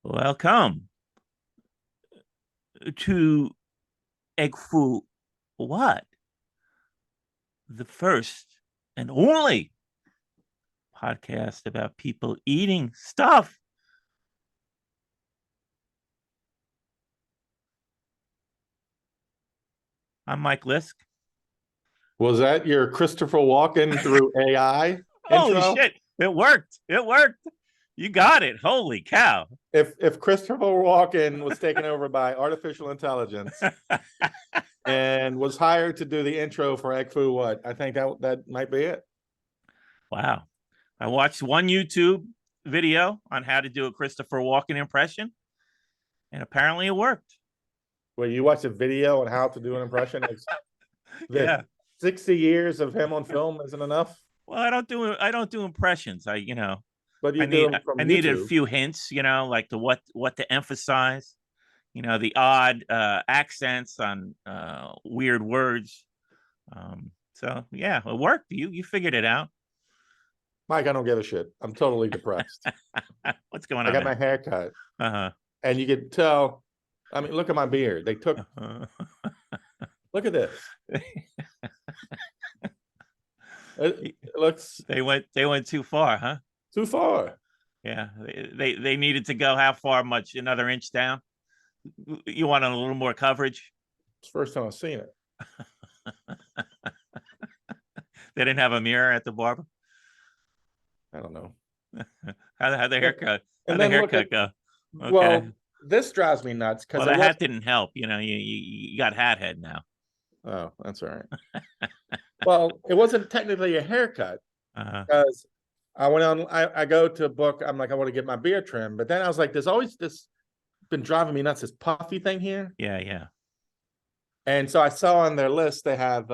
Welcome to Egg Foo What? The first and only podcast about people eating stuff. I'm Mike Lisk. Was that your Christopher Walken through AI Holy intro? shit. It worked. It worked. You got it. Holy cow. If Christopher Walken was taken over by artificial intelligence and was hired to do the intro for Egg Foo What, I think that might be it. Wow. I watched one YouTube video on how to do a Christopher Walken impression, and apparently it worked. Well, you watch a video on how to do an impression. Yeah. 60 years of him on film isn't enough. Well, I don't do impressions. But you I do need them from I needed a YouTube. few hints, like what to emphasize, the odd accents on weird words. So yeah, it worked. You figured it out. Mike, I don't give a shit. I'm totally depressed. What's going I on, got man? my hair cut, Uh-huh. and you could tell. I mean, look at my beard. They took. Uh-huh. Look at this. It looks They went too far, huh? too far. Yeah, they needed to go how far? Much? Another inch down? You want a little more coverage? It's the first time I've seen it. They didn't have a mirror at the barber. I don't know. How'd the haircut? How'd And the then look at, haircut go? Okay. well, this drives me nuts because Well, it the was. hat didn't help. You got hat head now. Oh, that's all right. Well, it wasn't technically a haircut Uh-huh. because I went on. I go to book. I'm like, I want to get my beard trimmed, but then I was like, there's always this been driving me nuts. This puffy thing here, Yeah, yeah. and so I saw on their list they have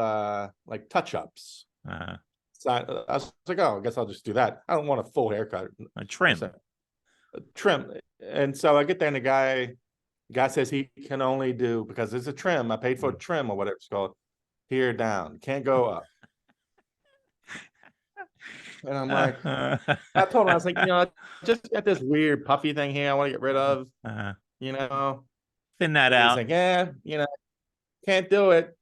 like touch ups. Uh-huh. So I was like, oh, I guess I'll just do that. I don't want a full haircut. A trim. A trim. And so I get there and the guy says he can only do, because it's a trim. I paid for a trim or whatever it's called, here down. Can't go up. And I'm like, Uh-huh. I told him, I was like, I just got this weird puffy thing here I want to get rid of, Uh-huh. you know. Thin that And he's out. like, yeah, can't do it.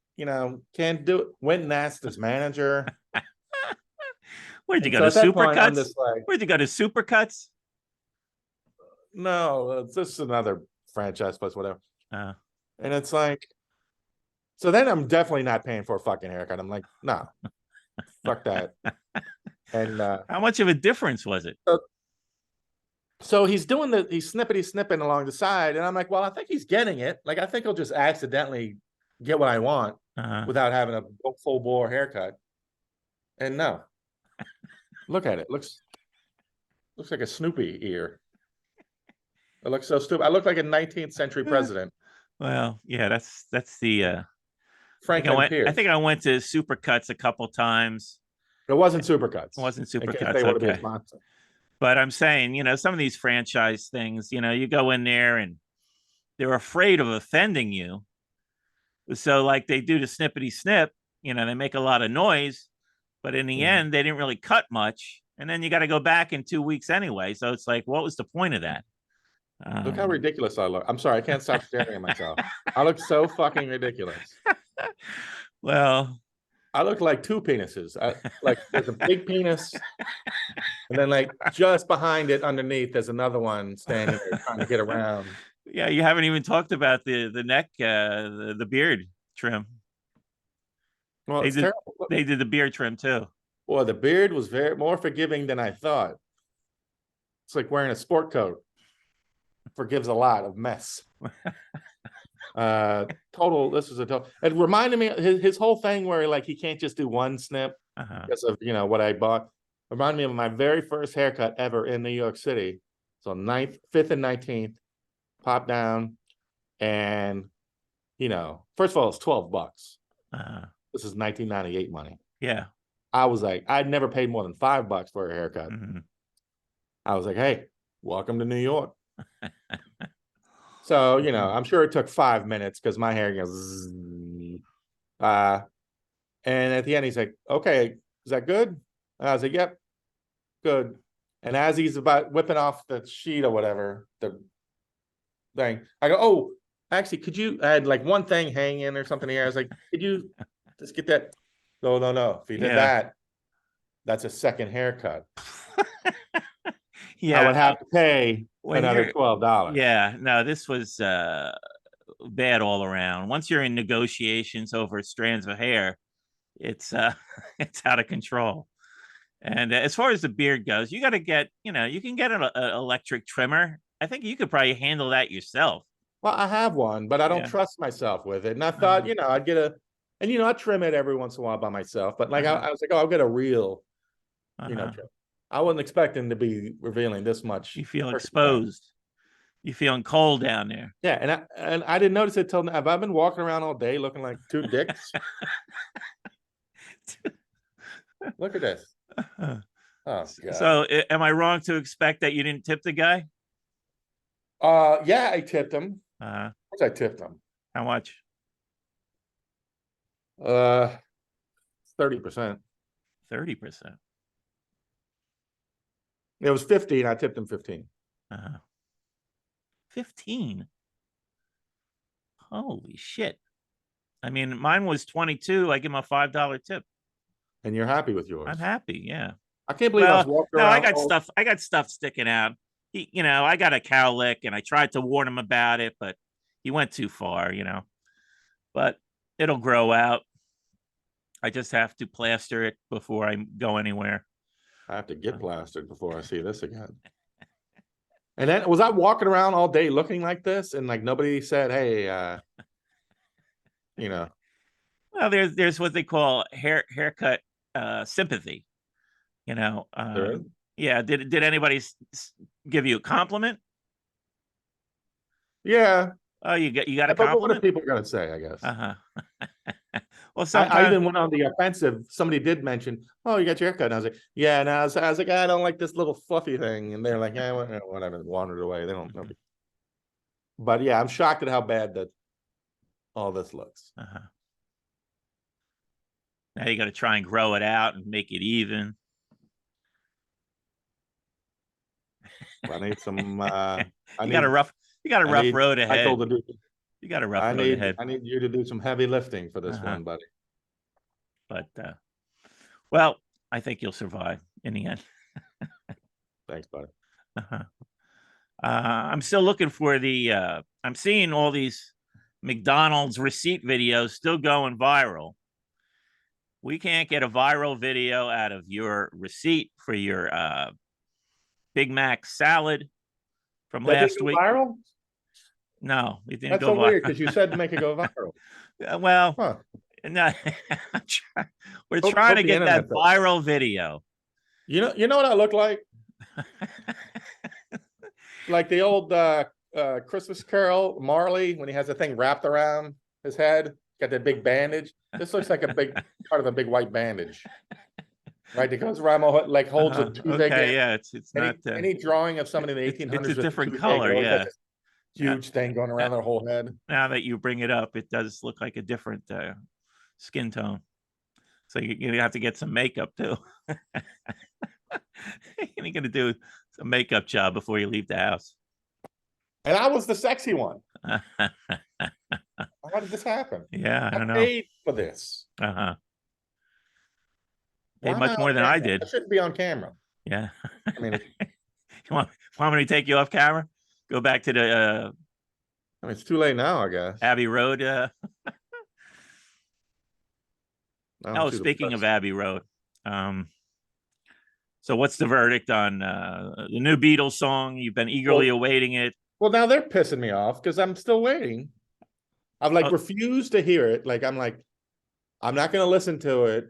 Can't do it. Went and asked his manager. Where'd you And go so to at that point, I'm Supercuts? just like, Where'd you go to Supercuts? no, this is another franchise plus whatever. Uh, And it's like, so then I'm definitely not paying for a fucking haircut. I'm like, no, fuck that. And how much of a difference was it? so he's snipping along the side, and I'm like, well, I think he's getting it. Like, I think he'll just accidentally get what I want Uh-huh. without having a full bore haircut. And no, look at it. Looks like a Snoopy ear. It looks so stupid. I look like a 19th century president, Well, yeah, that's the Franklin I Pierce. think I went to Supercuts a couple times. It wasn't Supercuts. It wasn't In case Supercuts, they want to be a okay. sponsor. But I'm saying, some of these franchise things, you go in there and they're afraid of offending you. So like they do the snippety snip, they make a lot of noise, but in the end, they didn't really cut much. And then you got to go back in 2 weeks anyway. So it's like, what was the point of that? Look how ridiculous I look. I'm sorry, I can't stop staring at myself. I look so fucking ridiculous. Well, I look like two penises. Like there's a big penis, and then like just behind it, underneath, there's another one standing there trying to get around. yeah, you haven't even talked about the neck, the beard trim. Well, They it's did terrible. they did the beard trim too. Well, the beard was more forgiving than I thought. It's like wearing a sport coat. Forgives a lot of mess. Total. This was a total. It reminded me his whole thing where like he can't just do one snip because of what I bought. Reminded me of my very first haircut ever in New York City. So 5th and 19th, pop down, and first of all, it's $12. This is 1998 money. Yeah. I was like, I'd never paid more than $5 for a haircut. Mm-hmm. I was like, hey, welcome to New York. So, I'm sure it took 5 minutes because my hair goes. And at the end, he's like, okay, is that good? And I was like, yep, good. And as he's about whipping off the sheet or whatever, the thing. I go, oh, actually, could you add like one thing hanging or something here? I was like, could you just get that? No, no, no. If you did Yeah. that, that's a second haircut. I Yeah. would have to pay When another you're, $12. yeah, no, this was bad all around. Once you're in negotiations over strands of hair, it's it's out of control. And as far as the beard goes, you got to get, you can get an electric trimmer. I think you could probably handle that yourself. Well, I have one, but I don't Yeah. trust myself with it. And I thought, Uh-huh. I'd get and I trim it every once in a while by myself. But like, Uh-huh. I was like, oh, I'll get a real, Uh-huh. trim. I wasn't expecting to be revealing this much You feel person fat. exposed. You feeling cold down there. Yeah, and I didn't notice it till now. Have I been walking around all day looking like two dicks? Look at this. Oh God. So, am I wrong to expect that you didn't tip the guy? Yeah, I tipped him. Uh, Of course, I tipped him. how much? 30%. 30%. It was 15. I tipped him 15. 15. Holy shit. I mean, mine was 22. I give him a $5 tip. And you're happy with yours? I'm happy. Yeah. I can't believe I was walking No, around. I got stuff sticking out. I got a cowlick and I tried to warn him about it, but he went too far, but it'll grow out. I just have to plaster it before I go anywhere. I have to get plastered before I see this again. And then was I walking around all day looking like this, and like nobody said, "Hey, Well, there's what they call haircut sympathy. Yeah. Did anybody give you a compliment? Yeah. Oh, you got a But what are compliment? people going to say? I guess. Well, I sometimes even went on the offensive. Somebody did mention, "Oh, you got your haircut." And I was like, "Yeah." And I was like, "I don't like this little fluffy thing." And they're like, "Yeah, whatever." Wandered away. They don't know. But yeah, I'm shocked at how bad that all this looks. Now you got to try and grow it out and make it even. I need some. You got a rough road ahead. You got a rough road ahead. I need you to do some heavy lifting for this one, buddy. But well, I think you'll survive in the end. Thanks, buddy. I'm still looking for the. I'm seeing all these McDonald's receipt videos still going viral. We can't get a viral video out of your receipt for your Big Mac salad from last week. Viral? No, it didn't That's go so weird because you said to make it go viral. Well, no, we're trying to get that viral video. You know what I look like? Like the old Christmas Carol, Marley, when he has the thing wrapped around his head, got that big bandage. This looks like a big part of a big white bandage. Right, it goes around like holds a toothache. Okay, yeah, it's not any drawing of somebody in the 1800s. It's a different color, yeah. Huge thing going around their whole head. Now that you bring it up, it does look like a different skin tone. So you have to get some makeup too. You're gonna do some makeup job before you leave the house. And I was the sexy one. How did this happen? Yeah, I don't know. Paid for this. Paid much more than I did. I shouldn't be on camera. Yeah. I mean, you want me to take you off camera? Go back to the. I mean, it's too late now, I guess. Abbey Road. Oh, speaking of Abbey Road, so what's the verdict on the new Beatles song? You've been eagerly awaiting it. Well, now they're pissing me off because I'm still waiting. I've refused to hear it. I'm not going to listen to it,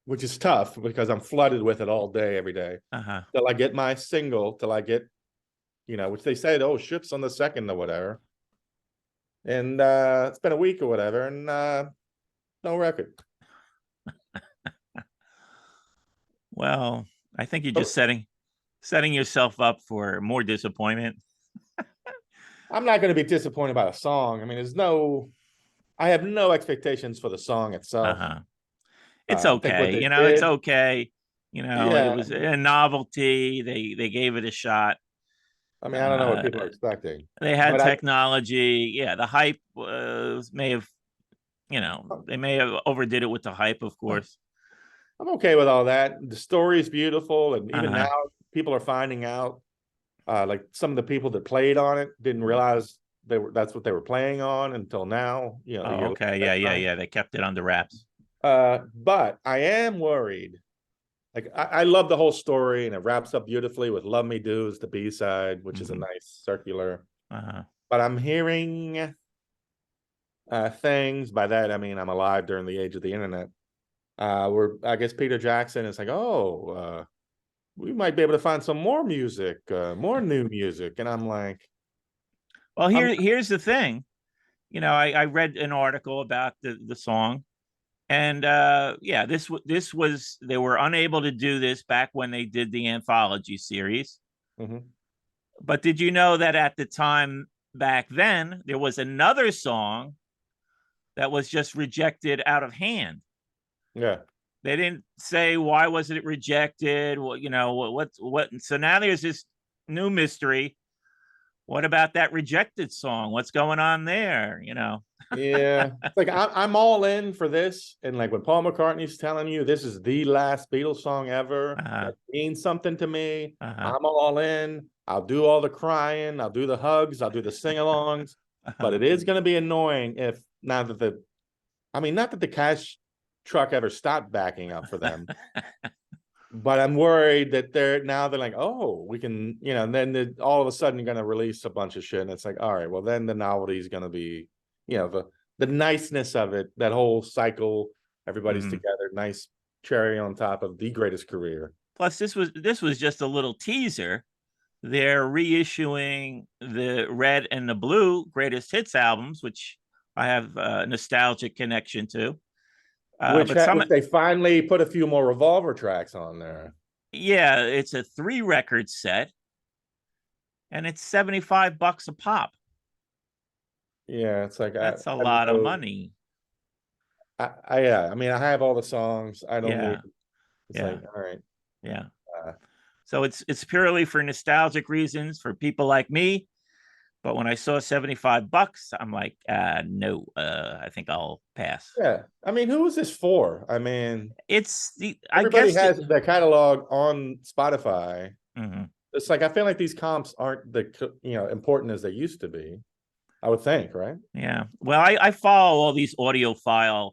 which is tough because I'm flooded with it all day, every day. Till I get my single, till I get, which they said, oh, ships on the 2nd or whatever. And it's been a week or whatever, and no record. Well, I think you're just setting yourself up for more disappointment. I'm not going to be disappointed by a song. I mean, I have no expectations for the song itself. It's okay. It's okay. It was a novelty. They gave it a shot. I mean, I don't know what people are expecting, They had but technology. Yeah, the hype may have, they may have overdid it with the hype, of course. I'm okay with all that. The story is beautiful, and even Uh-huh. now, people are finding out. Like some of the people that played on it didn't realize that's what they were playing on until now. You know, a Oh, year okay. later. Yeah. They kept it under wraps. But I am worried. Like I love the whole story, and it wraps up beautifully with "Love Me Do" is the B side, which is a nice circular. Uh-huh. But I'm hearing things. By that I mean I'm alive during the age of the internet. Where I guess Peter Jackson is like, oh, we might be able to find some more music, more new music, and I'm like, Well, I'm here's the thing. I read an article about the song, and yeah, this was they were unable to do this back when they did the anthology series. mhm. But did you know that at the time back then there was another song that was just rejected out of hand? Yeah. They didn't say why was it rejected. Well, what. So now there's this new mystery. What about that rejected song? What's going on there? Yeah, like I'm all in for this, and like when Paul McCartney's telling you this is the last Beatles song ever Uh-huh. that means something to me, Uh-huh. I'm all in. I'll do all the crying, I'll do the hugs, I'll do the sing-alongs, but Uh-huh. it is going to be annoying if now that not that the cash truck ever stopped backing up for them, but I'm worried that they're like, oh, we can, and then all of a sudden you're going to release a bunch of shit, and it's like, all right, well then the novelty is going to be, the niceness of it, that whole cycle, everybody's Mhm. together, nice cherry on top of the greatest career. Plus, this was just a little teaser. They're reissuing the Red and the Blue greatest hits albums, which I have a nostalgic connection to. But some, Which they finally put a few more Revolver tracks on there. yeah, it's a 3 record set, and it's $75 a pop. Yeah, it's like That's a I lot of know. money. Yeah, I mean, I have all the songs. I don't need. Yeah, It's yeah, like, all right. yeah. Uh, So it's purely for nostalgic reasons for people like me. But when I saw $75, I'm like, no, I think I'll pass. yeah, I mean, who is this for? I mean, I everybody guess has their catalog on Spotify. Mhm. It's like I feel like these comps aren't important as they used to be. I would think, right? Yeah. Well, I follow all these audiophile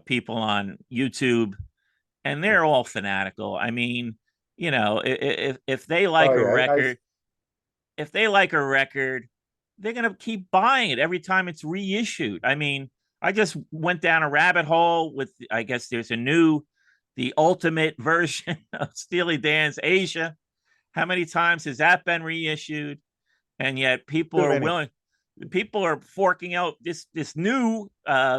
people on YouTube, and they're all fanatical. I mean, if they Oh like a yeah, record, if they like a record, they're gonna keep buying it every time it's reissued. I mean, I just went down a rabbit hole with, I guess there's the ultimate version of Steely Dan's Asia. How many times has that been reissued? And yet too many. people are forking out this new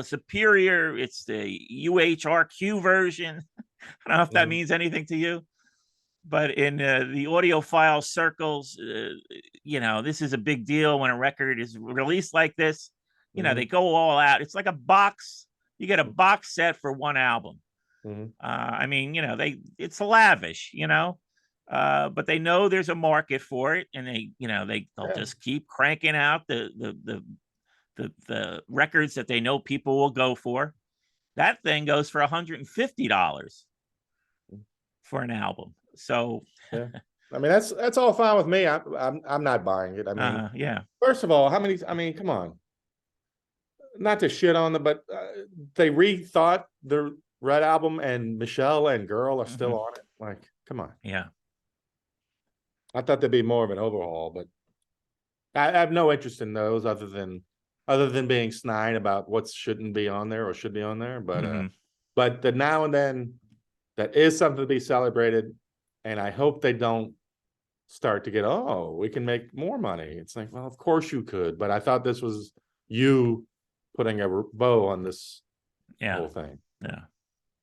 superior, it's the UHRQ version. I don't know if that Mhm. means anything to you, but in the audiophile circles, this is a big deal when a record is released like this. They Mhm. go all out. It's like a box. You get a box set for one album. Mhm. I mean, it's lavish, but they know there's a market for it, and they'll Yeah. just keep cranking out the records that they know people will go for. That thing goes for $150 for an album. So, Yeah. I mean, that's all fine with me. I'm not buying it. I mean, yeah. first of all, how many? I mean, come on. Not to shit on them, but they rethought the Red album, and Michelle and Girl are Hmm. still on it. Like, come on. Yeah. I thought there'd be more of an overhaul, but I have no interest in those other than being snide about what shouldn't be on there or should be on there. Hmm. But the now and then that is something to be celebrated, and I hope they don't start to get, oh, we can make more money. It's like, well, of course you could, but I thought this was you putting a bow on this Yeah. whole thing. Yeah.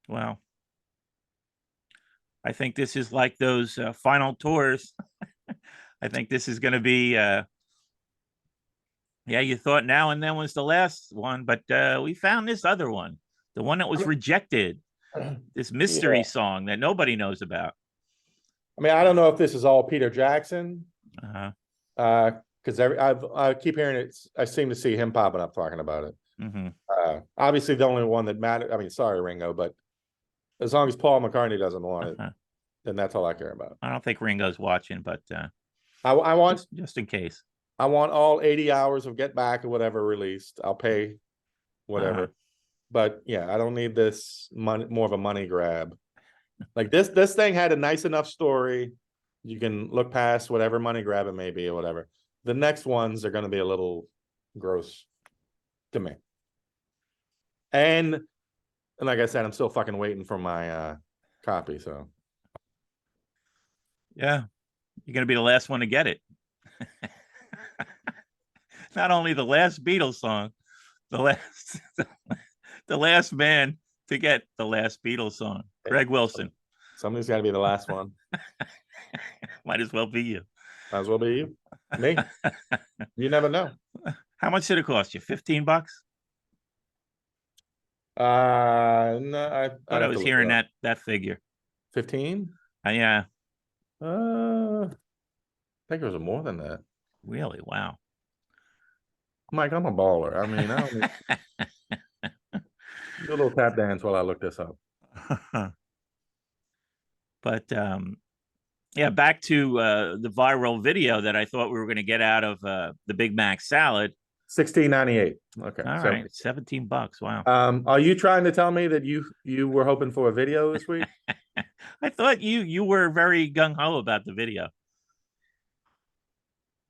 Well, I think this is like those final tours. I think this is going to be, yeah, you thought Now and Then was the last one, but we found this other one, the one that was rejected, this mystery Yeah. song that nobody knows about. I mean, I don't know if this is all Peter Jackson, Uh-huh. Because I keep hearing it. I seem to see him popping up talking about it. Mm-hmm. Obviously, the only one that matters. I mean, sorry, Ringo, but as long as Paul McCartney doesn't want it, then that's all I care about. I don't think Ringo's watching, but I want just in case. I want all 80 hours of Get Back or whatever released. I'll pay whatever. But yeah, I don't need this money, more of a money grab. Like this thing had a nice enough story. You can look past whatever money grab it may be or whatever. The next ones are going to be a little gross to me. And like I said, I'm still fucking waiting for my copy. So yeah, you're going to be the last one to get it. Not only the last Beatles song, the last the last man to get the last Beatles song, Greg Wilson. Somebody's got to be the last one. Might as well be you. Might as well be you. Me. You never know. How much did it cost you? $15? No, I thought I was hearing that figure. 15? Yeah. I think it was more than that. Really? Wow. Mike, I'm a baller. I mean, do a little tap dance while I look this up. But yeah, back to the viral video that I thought we were going to get out of the Big Mac salad. $16.98. Okay. All right, $17. Wow. Are you trying to tell me that you were hoping for a video this week? I thought you were very gung ho about the video.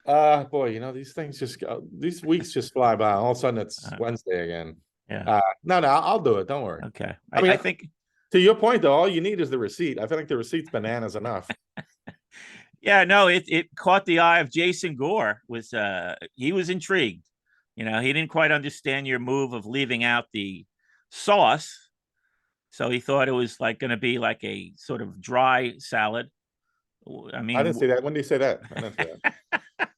Boy, you know, these things just go, these weeks just fly by. All of a sudden it's Wednesday again. Yeah. No, I'll do it. Don't worry. Okay. I mean, I think to your point though, all you need is the receipt. I feel like the receipt's bananas enough. Yeah, no, it caught the eye of Jason Gore. He was intrigued. You know, he didn't quite understand your move of leaving out the sauce. So he thought it was like going to be like a sort of dry salad. I mean, I didn't see that. When did you say that? I didn't see that.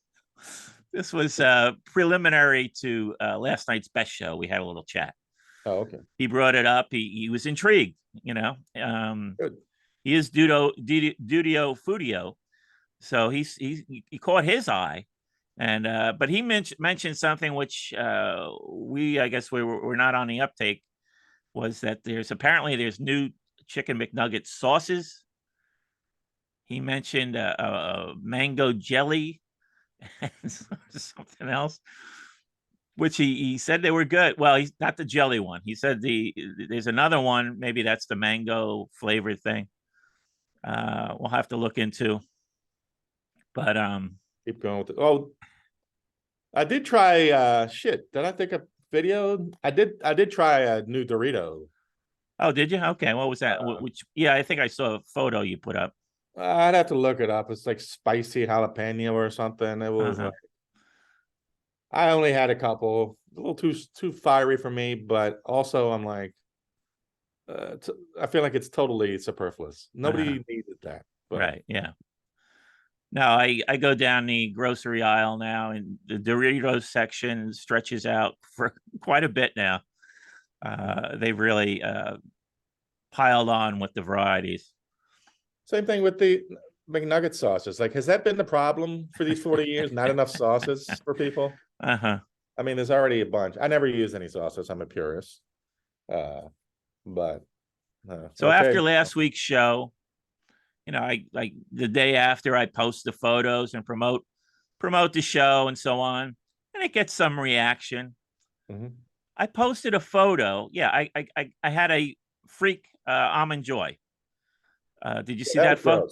This was preliminary to last night's best show. We had a little chat. Oh, okay. He brought it up. He was intrigued, you know. Good. He is Dudio Fudio. So he caught his eye. And but he mentioned something which I guess we're not on the uptake, was that there's new chicken McNugget sauces. He mentioned a mango jelly and something else, which he said they were good. Well, he's not the jelly one. He said there's another one. Maybe that's the mango flavored thing. We'll have to look into. But keep going with it. Oh, I did try shit. Did I take a video? I did try a new Dorito. Oh, did you? Okay. What was that? I think I saw a photo you put up. I'd have to look it up. It's like spicy jalapeno or something. It was like, I only had a couple, a little too fiery for me, but also I'm like, I feel like it's totally superfluous. Nobody needed that. But. Right. Yeah. No, I go down the grocery aisle now, and the Doritos section stretches out for quite a bit now. They've really piled on with the varieties. Same thing with the McNugget sauces. Like, has that been the problem for these 40 years? Not enough sauces for people? I mean, there's already a bunch. I never use any sauces. I'm a purist. But so okay. After last week's show, you know, I like the day after I post the photos and promote the show and so on, and it gets some reaction. Mm-hmm. I posted a photo. Yeah, I had a freak almond joy. Did you see that photo?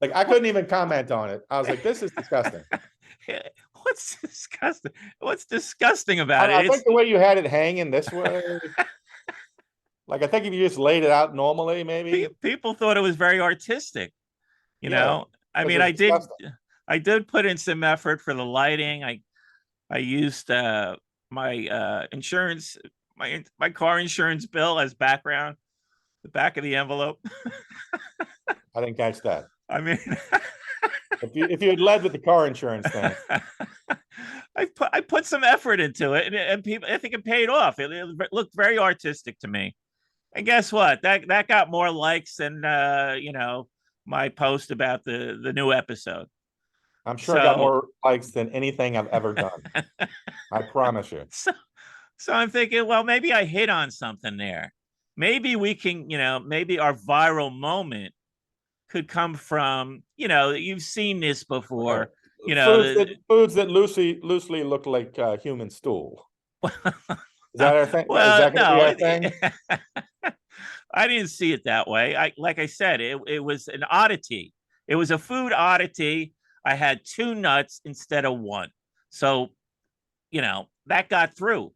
Like, I couldn't even comment on it. I was like, this is disgusting. What's disgusting? What's disgusting about it? I think the way you had it hanging this way. Like, I think if you just laid it out normally, maybe people thought it was very artistic. You know, I mean, I did put in some effort for the lighting. I used my insurance, my car insurance bill as background, the back of the envelope. I didn't catch that. I mean, if you had led with the car insurance thing. I put some effort into it, and people, I think it paid off. It looked very artistic to me. And guess what? That got more likes than you know, my post about the new episode. I'm sure I got So, more likes than anything I've ever done. I promise you. so, so I'm thinking, well, maybe I hit on something there. Maybe we can, maybe our viral moment could come from, you've seen this Right. before, Foods that loosely look like human stool. Is that our thing? Is well, that going to be no, our thing? I didn't see it that way. Like I said, it was an oddity. It was a food oddity. I had two nuts instead of one. So, that got through.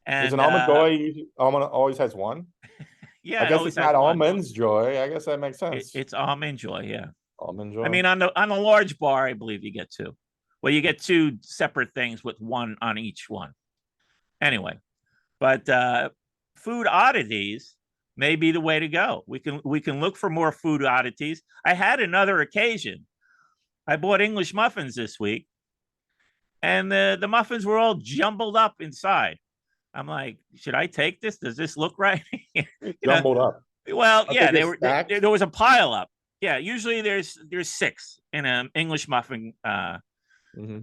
Is an And almond joy almond always has one? I yeah, it guess always it's has not one. almonds joy. I guess that makes sense. It's almond joy, yeah. Almond I joy. mean, on a large bar, I believe you get two. Well, you get two separate things with one on each one. Anyway, but food oddities may be the way to go. We can look for more food oddities. I had another occasion. I bought English muffins this week, and the muffins were all jumbled up inside. I'm like, should I take this? Does this look right? you know, Jumbled up. well, Are they yeah, just stacked? there was a pile up. Yeah, usually there's six in an English muffin Mm-hmm.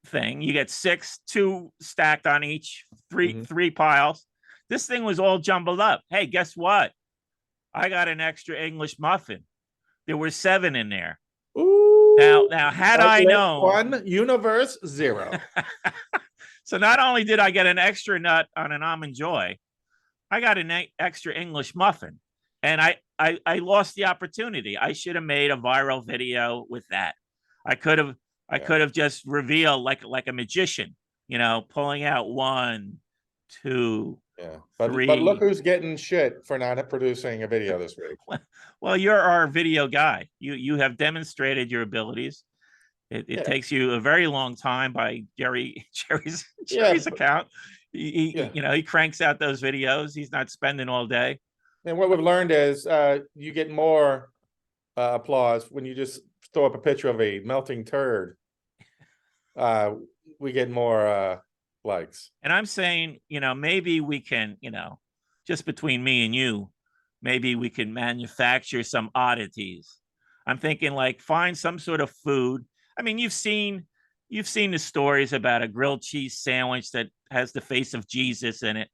thing. You get six, two stacked on each, Mm-hmm. three piles. This thing was all jumbled up. Hey, guess what? I got an extra English muffin. There were seven in there. Ooh. Now, had I Douglas known, 1, universe 0. so not only did I get an extra nut on an almond joy, I got an extra English muffin, and I lost the opportunity. I should have made a viral video with that. I could have I Yeah. could have just revealed like a magician, pulling out one, two, Yeah. But look three. who's getting shit for not producing a video this week. Well, you're our video guy. You have demonstrated your abilities. It Yeah. takes you a very long time by Yeah. Jerry's account. Yeah. He cranks out those videos. He's not spending all day. And what we've learned is you get more applause when you just throw up a picture of a melting turd. We get more likes. And I'm saying, maybe we can, just between me and you, maybe we can manufacture some oddities. I'm thinking like find some sort of food. I mean, you've seen the stories about a grilled cheese sandwich that has the face of Jesus in it,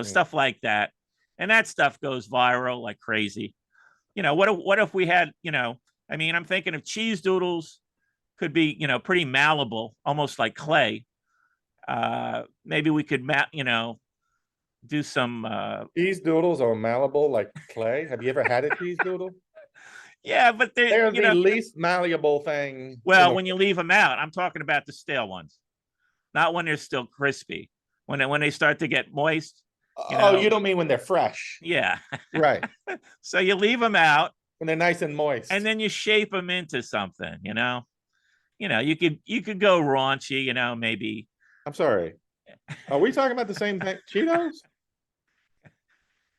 stuff like that. And that stuff goes viral like crazy. What if we had, I mean, I'm thinking of cheese doodles could be, pretty malleable, almost like clay. Maybe we could do some Cheese doodles are malleable like clay. Have you ever had a cheese doodle? yeah, but They're the least malleable thing. well, when you leave them out, I'm talking about the stale ones, not when they're still crispy. When they start to get moist, Oh, you don't mean when they're fresh. yeah. Right. So you leave them out When they're nice and moist. and then you shape them into something, you could go raunchy, maybe. I'm sorry. Are we talking about the same thing? Cheetos?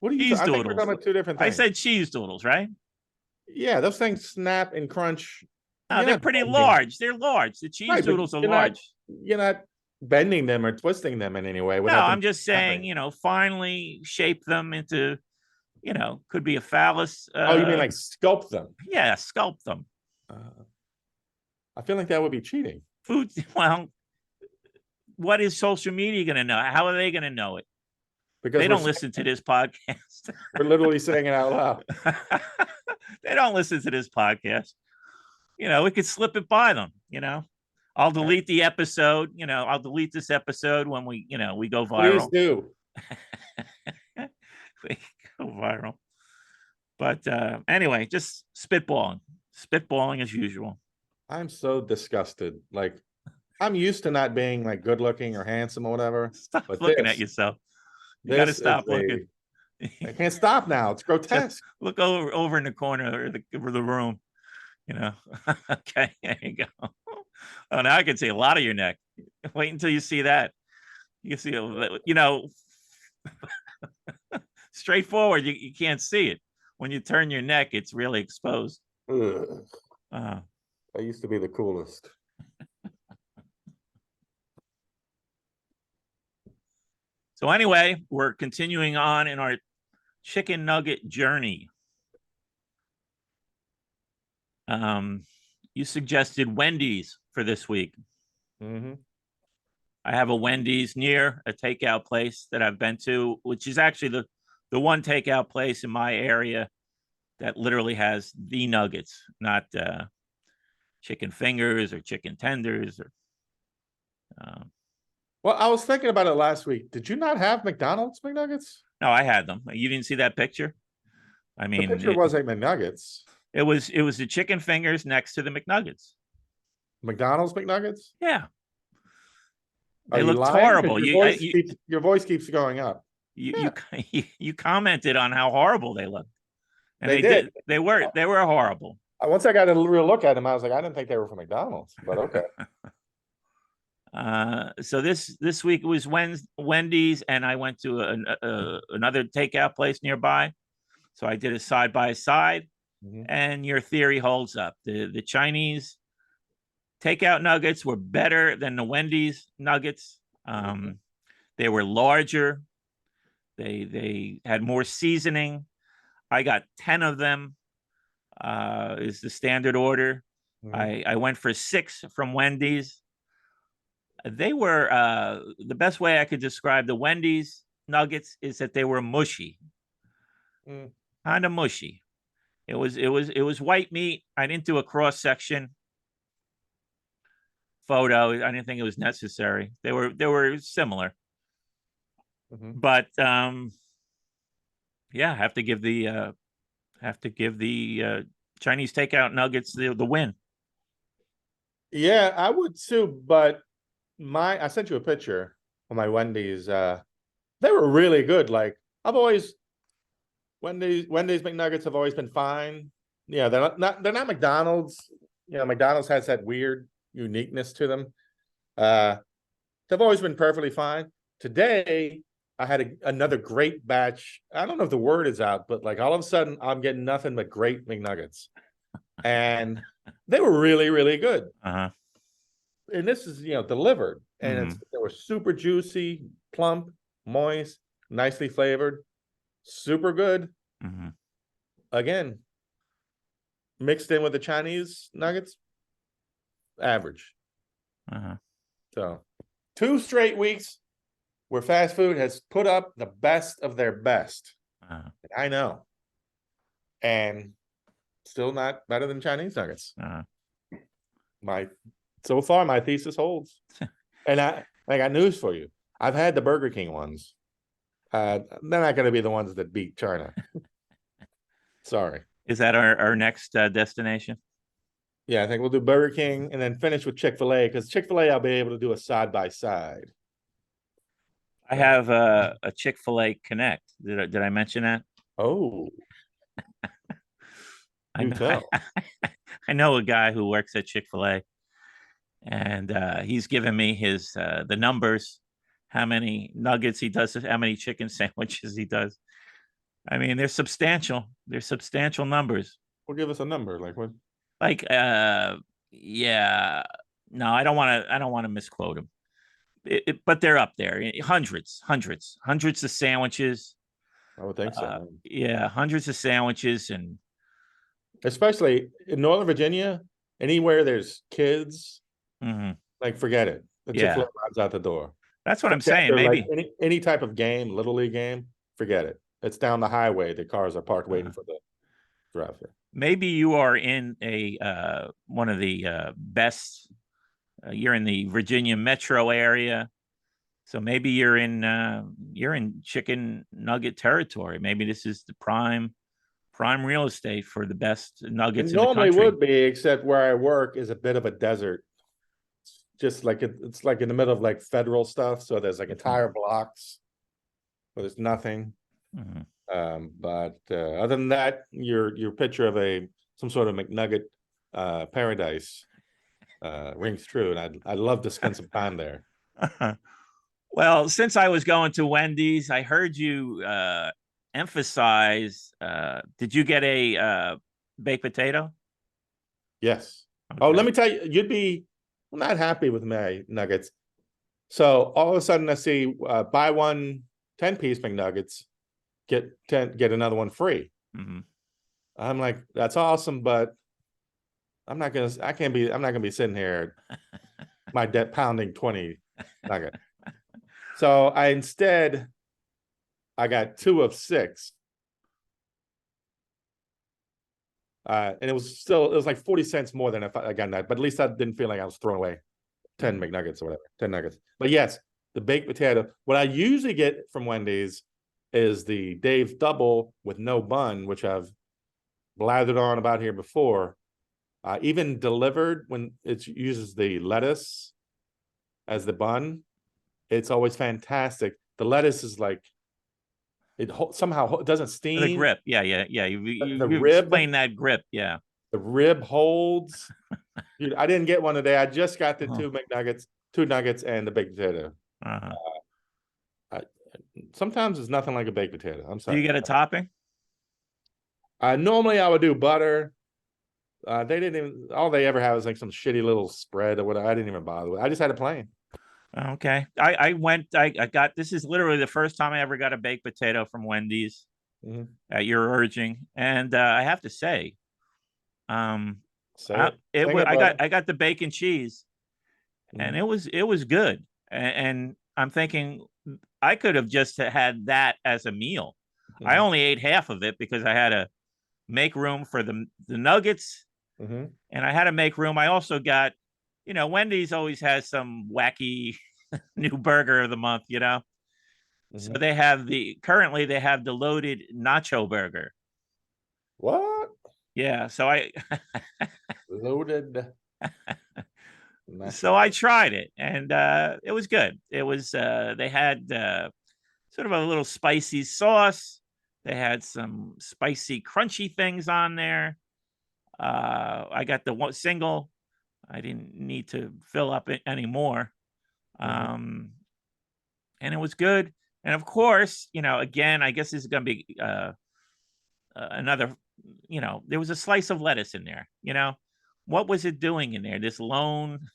What are you Cheese I think we're doodles. talking about two different I things. said cheese doodles, right? Yeah, those things snap and crunch. No, they're pretty large. They're large. The cheese doodles are large. You're not bending them or twisting them in any way. No, I'm just saying, finally shape them into, could be a phallus. Oh, you mean like sculpt them? Yeah, sculpt them. I feel like that would be cheating. Food. Well, what is social media going to know? How are they going to know it? Because they don't listen to this podcast. We're literally saying it out loud. They don't listen to this podcast. We could slip it by them. I'll delete the episode. I'll delete this episode when we go viral. Please do. We go viral. But anyway, just spitballing as usual. I'm so disgusted. Like, I'm used to not being like good looking or handsome or whatever. Stop looking at yourself. You got to stop looking. I can't stop now. It's grotesque. Look over in the corner of the room. Okay, there you go. Oh, now I can see a lot of your neck. Wait until you see that. You can see, straightforward. You can't see it. When you turn your neck, it's really exposed. I used to be the coolest. So anyway, we're continuing on in our chicken nugget journey. you suggested Wendy's for this week. Mm-hmm. I have a Wendy's near a takeout place that I've been to, which is actually the one takeout place in my area that literally has the nuggets, not chicken fingers or chicken tenders. Or Well, I was thinking about it last week. Did you not have McDonald's McNuggets? no, I had them. You didn't see that picture? I The mean, picture was like McNuggets. it was the chicken fingers next to the McNuggets. McDonald's McNuggets? Yeah, Are they you looked lying? horrible. Your voice keeps going up. You you commented on how horrible they looked, and They did. They were horrible. Once I got a real look at them, I was like, I didn't think they were from McDonald's, but okay. So this week was Wendy's, and I went to another takeout place nearby. So I did a side by side, and your theory holds up. The Chinese takeout nuggets were better than the Wendy's nuggets. They were larger. They had more seasoning. I got 10 of them. Is the standard order. I went for 6 from Wendy's. They were the best way I could describe the Wendy's nuggets is that they were mushy, kind of mushy. It was white meat. I didn't do a cross section photo. I didn't think it was necessary. They were similar, but yeah, I have to give the Chinese takeout nuggets the win. Yeah, I would too, but I sent you a picture of my Wendy's. They were really good. Like Wendy's McNuggets have always been fine. Yeah, they're not McDonald's. You know, McDonald's has that weird uniqueness to them. They've always been perfectly fine. Today, I had another great batch. I don't know if the word is out, but like all of a sudden, I'm getting nothing but great McNuggets, and they were really, really good. And this is delivered, and they were super juicy, plump, moist, nicely flavored, super good. Again, mixed in with the Chinese nuggets, average. So 2 straight weeks where fast food has put up the best of their best. I know, and still not better than Chinese nuggets. So far, my thesis holds. And I got news for you. I've had the Burger King ones. They're not going to be the ones that beat China. Sorry. Is that our next destination? Yeah, I think we'll do Burger King and then finish with Chick-fil-A, because Chick-fil-A, I'll be able to do a side-by-side. I have a Chick-fil-A Connect. Did I mention that? Oh. I know a guy who works at Chick-fil-A, and he's given me his the numbers, how many nuggets he does, how many chicken sandwiches he does. I mean, they're substantial. They're substantial numbers. Well, give us a number, like what? Like, yeah, no, I don't want to misquote him. But they're up there, hundreds of sandwiches. I would think so. Yeah, hundreds of sandwiches, and especially in Northern Virginia, anywhere there's kids, like forget it. The Chick-fil-A runs out the door. That's what I'm saying. Maybe like any type of game, little league game, forget it. It's down the highway. The cars are parked waiting for the drive-thru. Maybe you are in a one of the best. You're in the Virginia metro area, so maybe you're in chicken nugget territory. Maybe this is the prime real estate for the best nuggets in the country. Normally would be, except where I work is a bit of a desert. Just like it's like in the middle of like federal stuff, so there's like entire blocks where there's nothing. But other than that, your picture of some sort of McNugget paradise rings true, and I'd love to spend some time there. Well, since I was going to Wendy's, I heard you emphasize. Did you get a baked potato? Yes. Okay. Oh, let me tell you, you'd be not happy with my nuggets. So all of a sudden, I see buy one 10-piece McNuggets, get another one free. I'm like, that's awesome, but I'm not gonna be sitting here my debt pounding 20 nugget. So I got 2 of 6. And it was like 40 cents more than if I got that, but at least I didn't feel like I was throwing away 10 McNuggets or whatever, 10 nuggets. But yes, the baked potato. What I usually get from Wendy's is the Dave's Double with no bun, which I've blathered on about here before. Even delivered, when it uses the lettuce as the bun, it's always fantastic. The lettuce is like, somehow it doesn't steam. The grip, yeah. You rib, explain that grip, yeah. The rib holds. Dude, I didn't get one today. I just got the 2 nuggets, and the baked potato. Sometimes it's nothing like a baked potato. I'm sorry. Do you get a topping? Normally I would do butter. They didn't even. All they ever have is like some shitty little spread or whatever. I didn't even bother with it. I just had it plain. Okay. I got, this is literally the first time I ever got a baked potato from Wendy's at your urging. And I have to say, I got the bacon cheese and it was good. And I'm thinking I could have just had that as a meal. I only ate half of it because I had to make room for the nuggets and I had to make room. I also got, Wendy's always has some wacky new burger of the month, So currently they have the loaded nacho burger. What? Yeah. So I loaded. So I tried it and it was good. It was, they had sort of a little spicy sauce. They had some spicy, crunchy things on there. I got the single. I didn't need to fill up it anymore. And it was good. And of course, again, I guess this is going to be another, there was a slice of lettuce in there, what was it doing in there? This lone,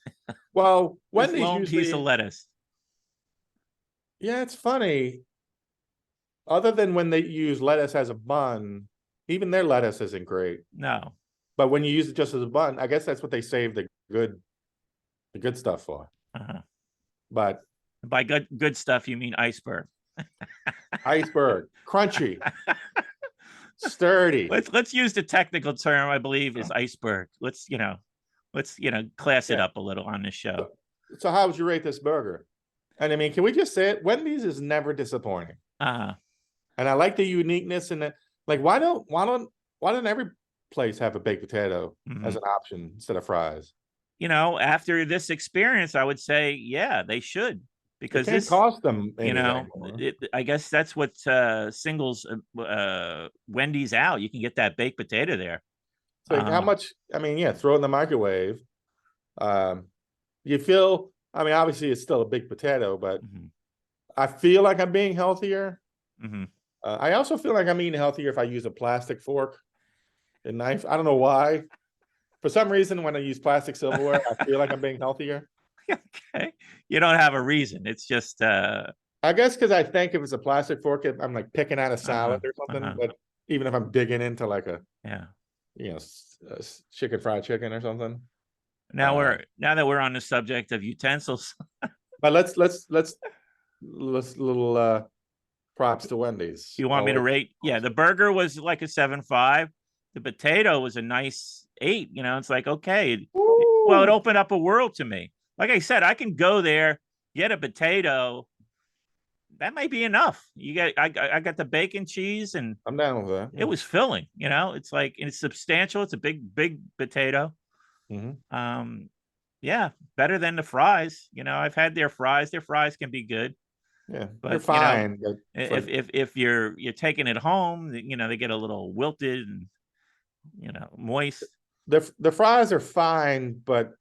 Wendy's lone piece of lettuce. Yeah, it's funny. Other than when they use lettuce as a bun, even their lettuce isn't great. No. But when you use it just as a bun, I guess that's what they save the good stuff for. But by good stuff, you mean iceberg. Iceberg, crunchy, sturdy. Let's use the technical term. I believe is iceberg. Let's class it up a little on this show. So how would you rate this burger? And I mean, can we just say it? Wendy's is never disappointing. And I like the uniqueness in it. Like, why don't every place have a baked potato as an option instead of fries? After this experience, I would say, yeah, they should, because it can't cost them. I guess that's what singles Wendy's out. You can get that baked potato there. So how much? I mean, yeah, throw it in the microwave. You feel? I mean, obviously, it's still a baked potato, but I feel like I'm being healthier. I also feel like I'm eating healthier if I use a plastic fork and knife. I don't know why. For some reason, when I use plastic silverware, I feel like I'm being healthier. Okay. You don't have a reason. It's just I guess because I think if it's a plastic fork, I'm like picking out a salad or something. But even if I'm digging into like a chicken fried chicken or something. Now that we're on the subject of utensils. But let's little props to Wendy's. You want me to rate? Yeah, the burger was like a 7.5. The potato was a nice 8. It's like, okay. Well, it opened up a world to me. Like I said, I can go there, get a potato. That might be enough. I got the bacon cheese, and I'm down with that. It was filling. It's like, it's substantial. It's a big potato. Yeah, better than the fries. I've had their fries. Their fries can be good. Yeah, but they're fine. If you're taking it home, they get a little wilted and moist. The fries are fine, but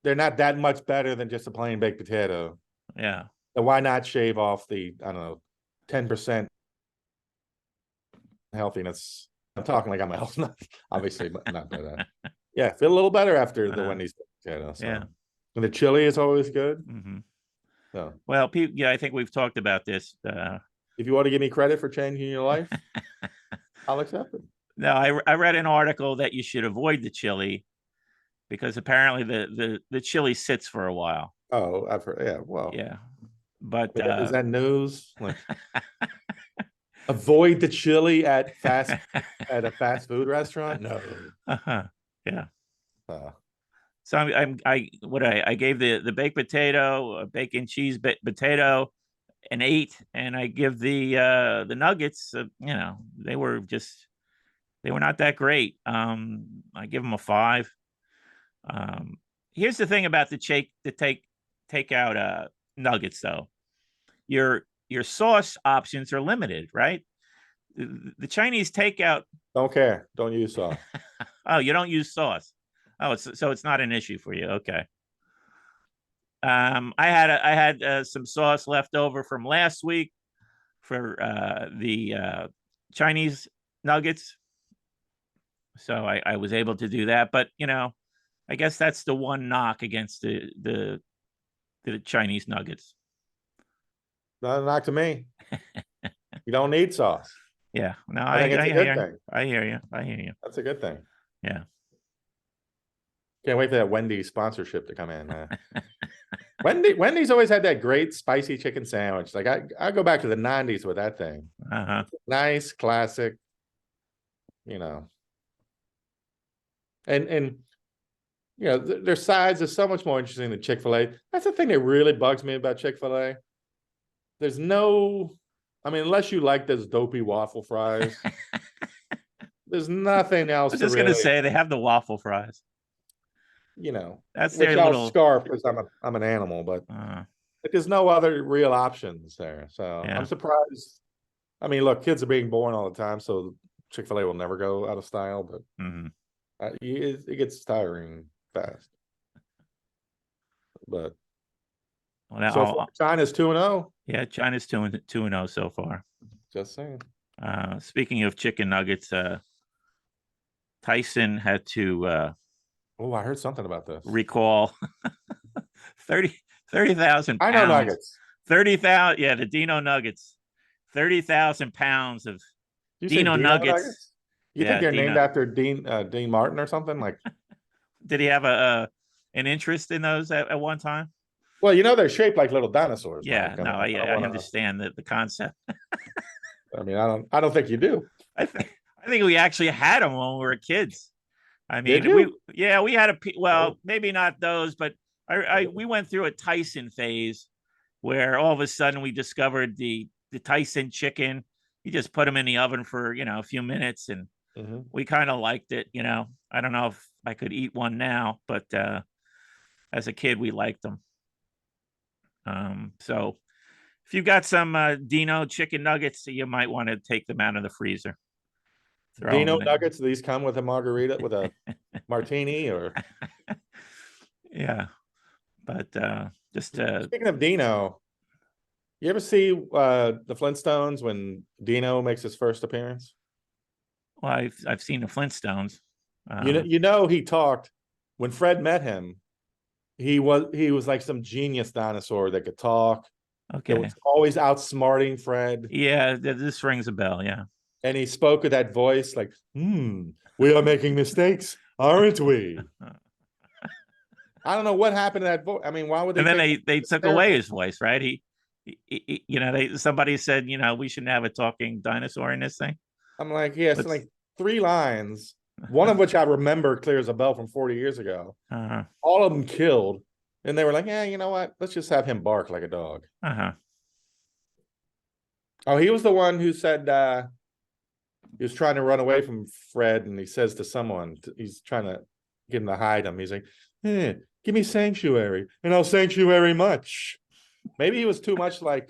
they're not that much better than just a plain baked potato. Yeah. So why not shave off the, I don't know, 10% healthiness? I'm talking like I'm a health nut, obviously, but not that. Yeah, feel a little better after the Wendy's potato. So. Yeah. And the chili is always good. So. Well, I think we've talked about this. If you want to give me credit for changing your life, I'll accept it. No, I read an article that you should avoid the chili because apparently the chili sits for a while. Oh, I've heard. Yeah, well, Yeah, but is that news? Like, avoid the chili at a fast food restaurant? No. Yeah. Uh, So I gave the baked potato, a bacon cheese potato, an 8, and I give the nuggets. They were not that great. I give them a 5. Here's the thing about the take out nuggets though. Your sauce options are limited, right? The Chinese takeout. don't care. Don't use sauce. Oh, you don't use sauce. Oh, it's not an issue for you. Okay. I had some sauce left over from last week for the Chinese nuggets, so I was able to do that. But I guess that's the one knock against the Chinese nuggets. Not a knock to me. You don't need sauce. Yeah, no, I think it's a good thing. I hear you. I hear you. That's a good thing. Yeah. Can't wait for that Wendy's sponsorship to come in. Wendy's always had that great spicy chicken sandwich. Like I go back to the 90s with that thing. Nice, classic, and their sides are so much more interesting than Chick-fil-A. That's the thing that really bugs me about Chick-fil-A. There's no, unless you like those dopey waffle fries, there's nothing else. I was just gonna say they have the waffle fries. That's their little scarf because I'm an animal, but there's no other real options there. So yeah. I'm surprised. Look, kids are being born all the time, so Chick-fil-A will never go out of style, but it gets tiring fast. But so far, China's 2-0. Yeah, China's 2-0 so far. Just saying. Speaking of chicken nuggets, Tyson had to. I heard something about this. Recall 30,000 pounds. Dino Nuggets. 30,000. Yeah, the Dino Nuggets. 30,000 pounds of Dino Nuggets. You think they're named after Dean Martin or something? Like, did he have an interest in those at one time? Well, they're shaped like little dinosaurs. Yeah, Mike. I understand the concept. I don't think you do. I think we actually had them when we were kids. We had maybe not those, but we went through a Tyson phase where all of a sudden we discovered the Tyson chicken. You just put them in the oven for a few minutes, and we kind of liked it. I don't know if I could eat one now, but as a kid we liked them. So if you got some Dino chicken nuggets, you might want to take them out of the freezer. Dino Nuggets, these come with a margarita, with a martini, or yeah. But just speaking of Dino, you ever see the Flintstones when Dino makes his first appearance? Well, I've seen the Flintstones. He talked when Fred met him. He was like some genius dinosaur that could talk. Okay, it was always outsmarting Fred. Yeah, this rings a bell. Yeah. And he spoke with that voice like, we are making mistakes, aren't we? I don't know what happened to that voice. Why would they? And then they took away his voice, right? Somebody said, we shouldn't have a talking dinosaur in this thing. I'm like, yes, like 3 lines, one of which I remember clear as a bell from 40 years ago. All of them killed. And they were like, yeah, you know what? Let's just have him bark like a dog. Oh, he was the one who said, he was trying to run away from Fred, and he says to someone, he's trying to get him to hide him. He's like, give me sanctuary, and I'll sanctuary much. Maybe he was too much like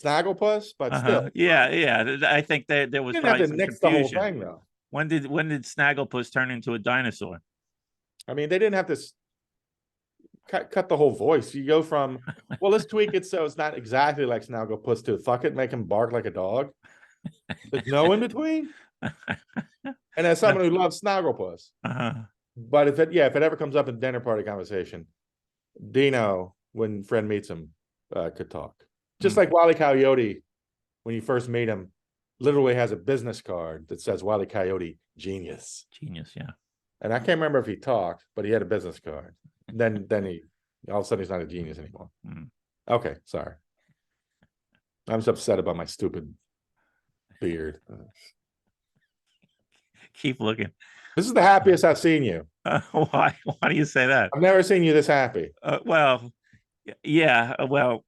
Snagglepuss, but still. Yeah. I think there was probably some confusion. The whole thing, though. When did Snagglepuss turn into a dinosaur? They didn't have to cut the whole voice. You go from, well, let's tweak it so it's not exactly like Snagglepuss to fuck it, make him bark like a dog. There's no in between. And as someone who loves Snagglepuss, but if it ever comes up in dinner party conversation, Dino, when Fred meets him, could talk. Just like Wile E. Coyote, when you first meet him, literally has a business card that says Wile E. Coyote, genius. Genius, yeah. And I can't remember if he talked, but he had a business card. Then he all of a sudden he's not a genius anymore. Okay, sorry. I'm just upset about my stupid beard. Keep looking. This is the happiest I've seen you. Why? Why do you say that? I've never seen you this happy. Well, yeah. Well,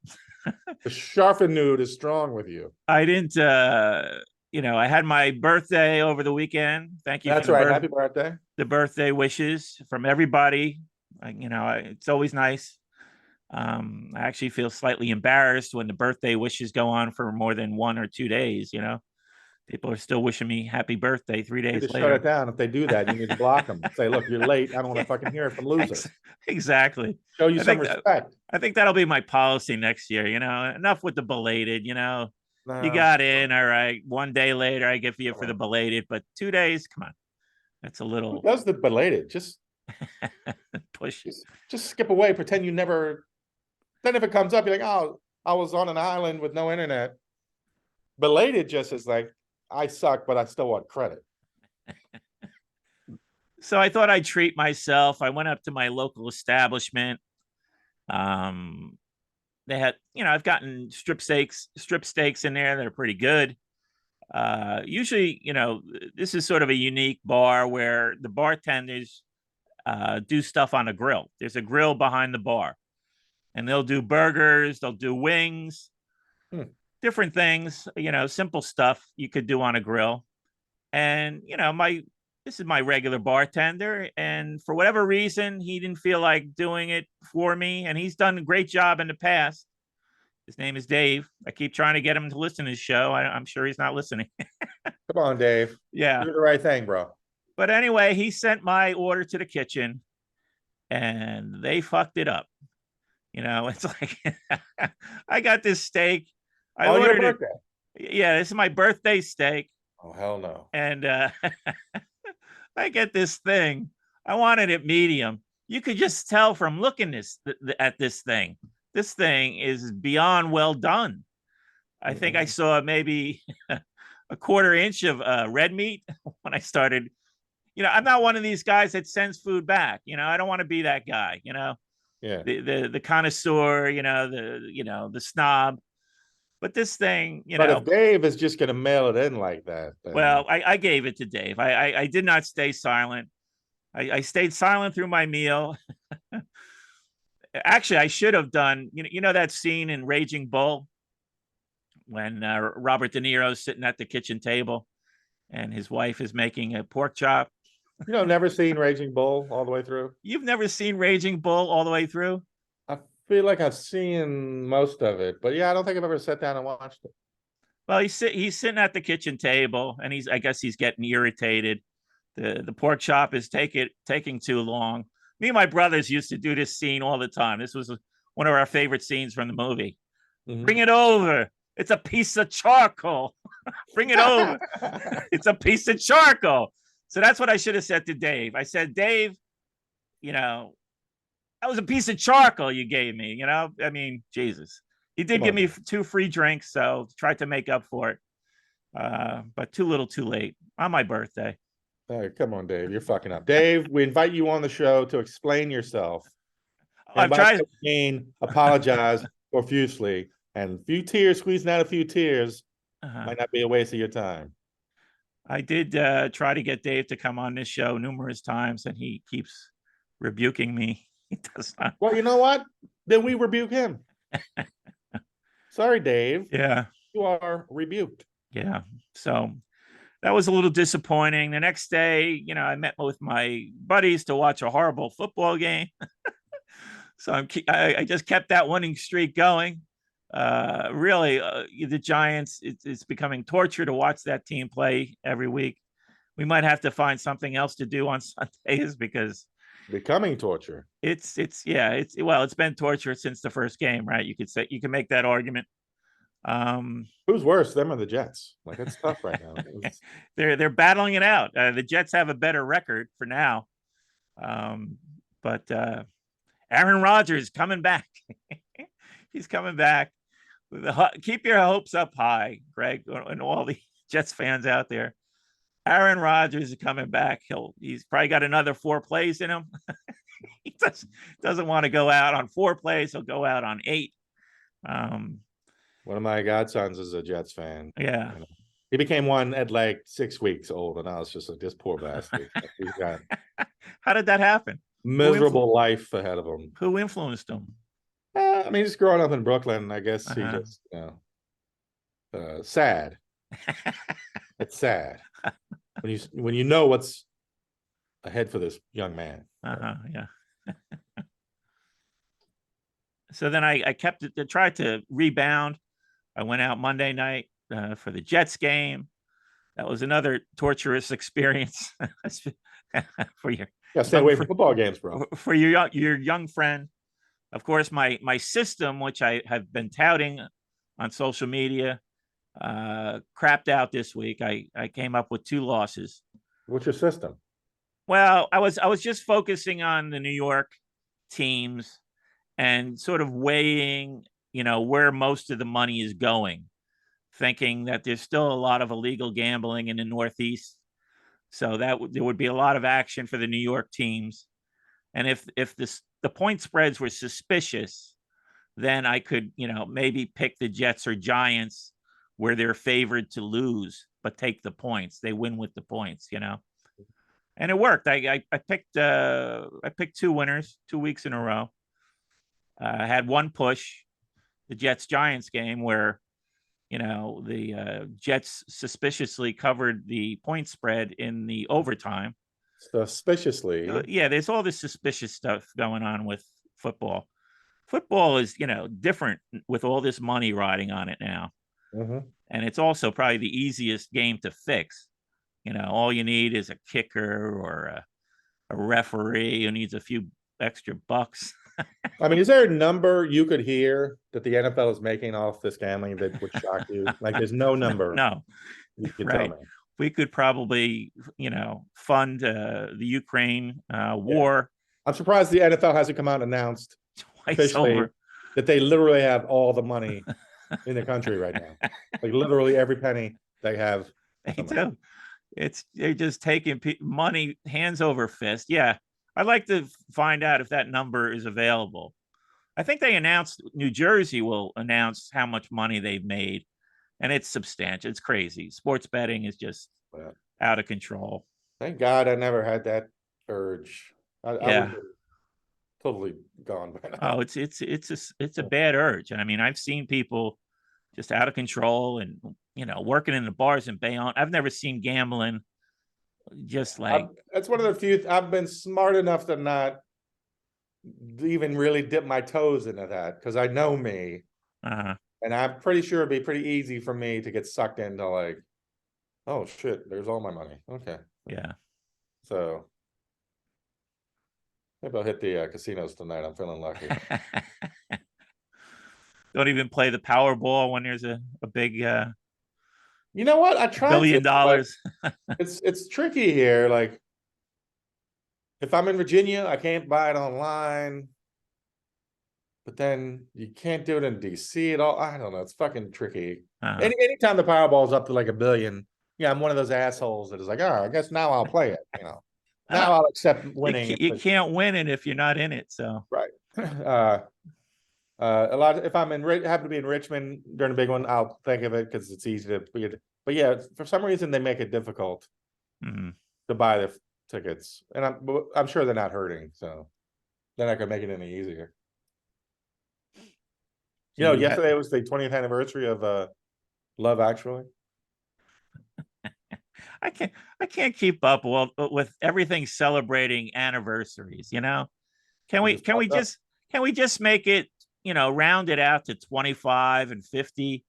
the sharpened nude is strong with you. I didn't. I had my birthday over the weekend. Thank you. That's right. Happy birthday. The birthday wishes from everybody. It's always nice. I actually feel slightly embarrassed when the birthday wishes go on for more than 1 or 2 days. People are still wishing me happy birthday 3 days later. Shut it down. If they do that, you need to block them. Say, look, you're late. I don't want to fucking hear it from losers. Exactly. Show you some respect. I think that'll be my policy next year. Enough with the belated. You got in. All right. 1 day later, I give you for the belated, but 2 days, come on. That's a little. Who does the belated? Just push. Just skip away. Pretend you never. Then if it comes up, you're like, oh, I was on an island with no internet. Belated just is like, I suck, but I still want credit. So I thought I'd treat myself. I went up to my local establishment. They had, I've gotten strip steaks in there that are pretty good. Usually, this is sort of a unique bar where the bartenders do stuff on a grill. There's a grill behind the bar, and they'll do burgers, they'll do wings, different things, simple stuff you could do on a grill. And, this is my regular bartender. And for whatever reason, he didn't feel like doing it for me. And he's done a great job in the past. His name is Dave. I keep trying to get him to listen to his show. I'm sure he's not listening. Come on, Dave. Yeah. Do the right thing, bro. But anyway, he sent my order to the kitchen and they fucked it up. It's like, I got this steak. I ordered your birthday. Yeah, this is my birthday steak. Oh, hell no. And I get this thing. I wanted it medium. You could just tell from looking at this thing. This thing is beyond well done. I think I saw maybe a 1/4 inch of red meat when I started. I'm not one of these guys that sends food back. I don't want to be that guy. Yeah. The connoisseur. The snob. But this thing, But if Dave is just going to mail it in like that. Then... Well, I gave it to Dave. I did not stay silent. I stayed silent through my meal. Actually, I should have done, that scene in Raging Bull when Robert De Niro's sitting at the kitchen table and his wife is making a pork chop. Never seen Raging Bull all the way through? You've never seen Raging Bull all the way through? I feel like I've seen most of it, but yeah, I don't think I've ever sat down and watched it. Well, he's sitting at the kitchen table and I guess he's getting irritated. The pork chop is taking too long. Me and my brothers used to do this scene all the time. This was one of our favorite scenes from the movie. Mm-hmm. Bring it over. It's a piece of charcoal. Bring it over. It's a piece of charcoal. So that's what I should have said to Dave. I said, Dave, that was a piece of charcoal you gave me. I mean, Jesus. He did give me 2 free drinks, so tried to make up for it. But too little, too late on my birthday. All right, come on, Dave. You're fucking up. Dave, we invite you on the show to explain yourself. I'm trying to apologize profusely. And squeezing out a few tears might not be a waste of your time. I did try to get Dave to come on this show numerous times, and he keeps rebuking me. He does not. Well, you know what? Then we rebuke him. Sorry, Dave. Yeah. You are rebuked. Yeah. So that was a little disappointing. The next day, I met with my buddies to watch a horrible football game. So I just kept that winning streak going. Really, the Giants, it's becoming torture to watch that team play every week. We might have to find something else to do on Sundays because becoming torture. It's been torture since the first game, right? You can make that argument. Who's worse, them or the Jets? Like, it's tough right now. They're battling it out. The Jets have a better record for now, but Aaron Rodgers coming back. He's coming back. Keep your hopes up high, Greg, and all the Jets fans out there. Aaron Rodgers is coming back. He's probably got another 4 plays in him. He doesn't want to go out on 4 plays. He'll go out on 8. One of my godsons is a Jets fan. Yeah. You know. He became one at like 6 weeks old, and I was just like, this poor bastard. He's got How did that happen? miserable life ahead of him. Who influenced him? I mean, he's growing up in Brooklyn. I guess he just, sad. It's sad when you know what's ahead for this young man. Yeah. So then I kept it. I tried to rebound. I went out Monday night for the Jets game. That was another torturous experience for your. Yeah, stay away from football games, bro. For your young friend. Of course, my system, which I have been touting on social media, crapped out this week. I came up with 2 losses. What's your system? Well, I was just focusing on the New York teams and sort of weighing, where most of the money is going, thinking that there's still a lot of illegal gambling in the Northeast. So that there would be a lot of action for the New York teams. And if the point spreads were suspicious, then I could, maybe pick the Jets or Giants where they're favored to lose, but take the points. They win with the points, And it worked. I picked 2 winners 2 weeks in a row. I had one push, the Jets Giants game, where the Jets suspiciously covered the point spread in the overtime. Suspiciously. Yeah, there's all this suspicious stuff going on with football. Football is, different with all this money riding on it now. Mm-hmm. And it's also probably the easiest game to fix. All you need is a kicker or a referee who needs a few extra bucks. I mean, is there a number you could hear that the NFL is making off this gambling that would shock you? Like, there's no number. No. You could Right. tell me. We could probably, fund the Ukraine war. I'm surprised the NFL hasn't come out and announced officially that they literally have all the money in the country right now. Like, literally every penny they have. They do. They're just taking money hands over fist. Yeah. I'd like to find out if that number is available. I think they announced New Jersey will announce how much money they've made, and it's substantial. It's crazy. Sports betting is just out of control. Thank God I never had that urge. I would totally gone by now. Oh, it's a bad urge. And I mean, I've seen people just out of control and working in the bars in Bayonne. I've never seen gambling just like that's one of the few I've been smart enough to not even really dip my toes into that, because I know me, and I'm pretty sure it'd be pretty easy for me to get sucked into like, oh shit, there's all my money. Okay, so maybe I'll hit the casinos tonight. I'm feeling lucky. Don't even play the Powerball when there's a big you know what? I tried $1 billion. It's tricky here. Like, if I'm in Virginia, I can't buy it online. But then you can't do it in DC at all. I don't know. It's fucking tricky. Anytime the Powerball's up to like $1 billion, I'm one of those assholes that is like, I guess now I'll play it. Now I'll accept winning. You can't win it if you're not in it. So right. A lot. If I'm happen to be in Richmond during a big one, I'll think of it because it's easy to. But yeah, for some reason they make it difficult to buy the tickets, and I'm sure they're not hurting, so they're not gonna make it any easier. Yesterday was the 20th anniversary of Love Actually. I can't keep up with everything celebrating anniversaries. Can we just make it? Round it out to 25 and 50.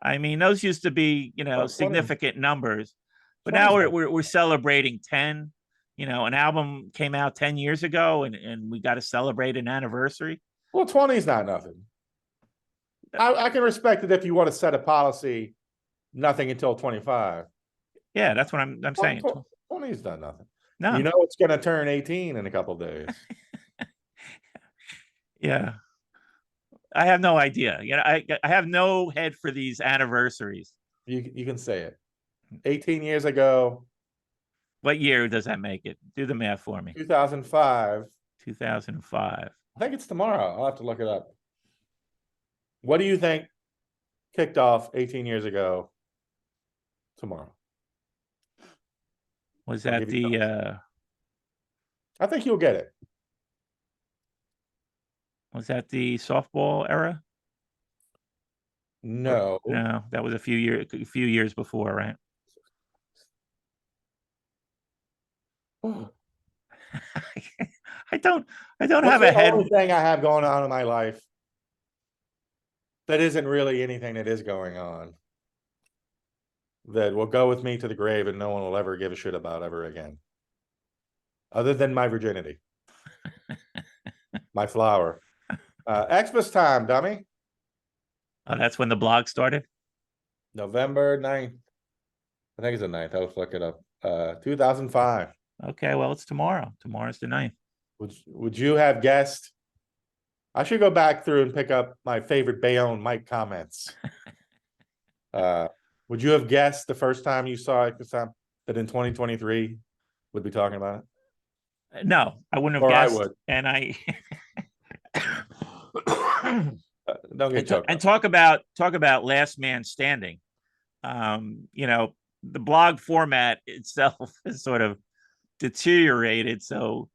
I mean, those used to be, significant numbers, but now we're celebrating 10. An album came out 10 years ago and we got to celebrate an anniversary. Well, 20 is not nothing. I can respect it if you want to set a policy, nothing until 25. Yeah, that's what I'm saying. 20 is not nothing. No. It's going to turn 18 in a couple of days. Yeah. I have no idea. I have no head for these anniversaries. You can say it. 18 years ago, What year does that make it? Do the math for me. 2005. 2005. I think it's tomorrow. I'll have to look it up. What do you think kicked off 18 years ago tomorrow? Was that the I think you'll get it. was that the softball era? No. No, that was a few years before, right? I don't What's have a the head. only thing I have going on in my life that isn't really anything that is going on that will go with me to the grave and no one will ever give a shit about ever again, other than my virginity, my flower. Xmas time, dummy. Oh, that's when the blog started. November 9th. I think it's the 9th. I'll look it up. 2005. Okay, well, it's tomorrow. Tomorrow's the 9th. Would you have guessed? I should go back through and pick up my favorite Bayonne Mike comments. Would you have guessed the first time you saw it that in 2023 would be talking about it? No, I wouldn't have or guessed. I would. And I don't get choked. And talk about last man standing. You know, the blog format itself is sort of deteriorated, so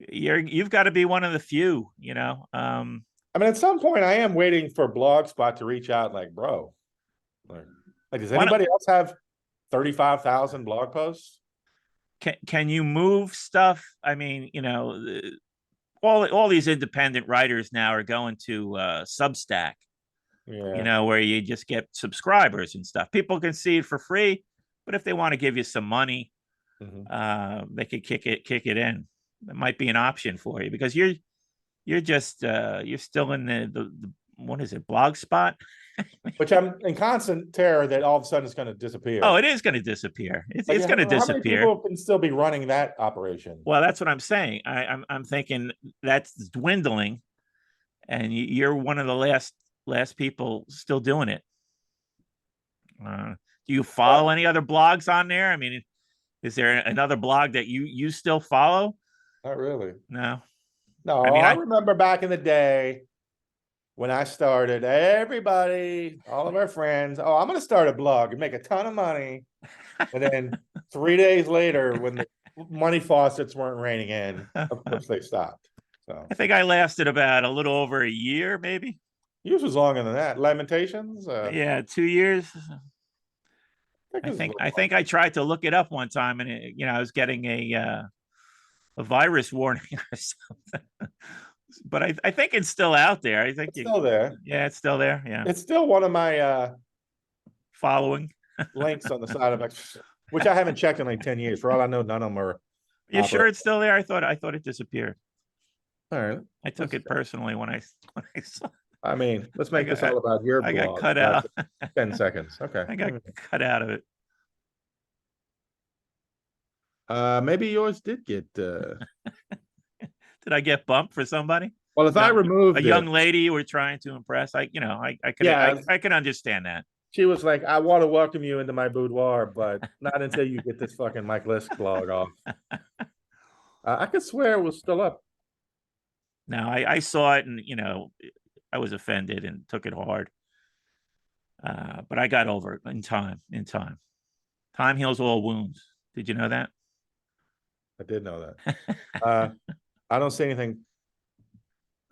you've got to be one of the few, you know. I mean, at some point I am waiting for Blogspot to reach out, like, bro, like does anybody else have 35,000 blog posts? Can you move stuff? I mean, you know, all these independent writers now are going to Substack, you know, where you just get subscribers and stuff. People can see it for free, but if they want to give you some money, they could kick it in. It might be an option for you because you're just you're still in the what is it, Blogspot? Which I'm in constant terror that all of a sudden it's going to disappear. Oh, it is going to disappear. It's going to disappear. How many people can still be running that operation? Well, that's what I'm saying. I'm thinking that's dwindling, and you're one of the last people still doing it. Do you follow any other blogs on there? I mean, is there another blog that you still follow? Not really. No. I mean, I remember back in the day when I started, everybody, all of our friends, oh, I'm going to start a blog and make a ton of money. And then 3 days later, when the money faucets weren't raining in, of course they stopped. So I think I lasted about a little over a year, maybe. Yours was longer than that. Lamentations? Yeah, 2 years. I think I tried to look it up one time, and you know, I was getting a virus warning or something. But I think it's still out there. I think it's still there. Yeah, it's still there. Yeah, it's still one of my following links on the side of it, which I haven't checked in like 10 years. For all I know, none of them are. You sure it's still there? I thought it disappeared. All right. I took it personally when I saw. I mean, let's make this all about your blog. I got cut out. 10 seconds. Okay. I got cut out of it. Maybe yours did get. Did I get bumped for somebody? Well, if I removed a young lady you were trying to impress, I can understand that. She was like, I want to welcome you into my boudoir, but not until you get this fucking Mike Lisk blog off. I could swear it was still up. No, I saw it, and you know, I was offended and took it hard. But I got over it in time. Time heals all wounds. Did you know that? I did know that. I don't see anything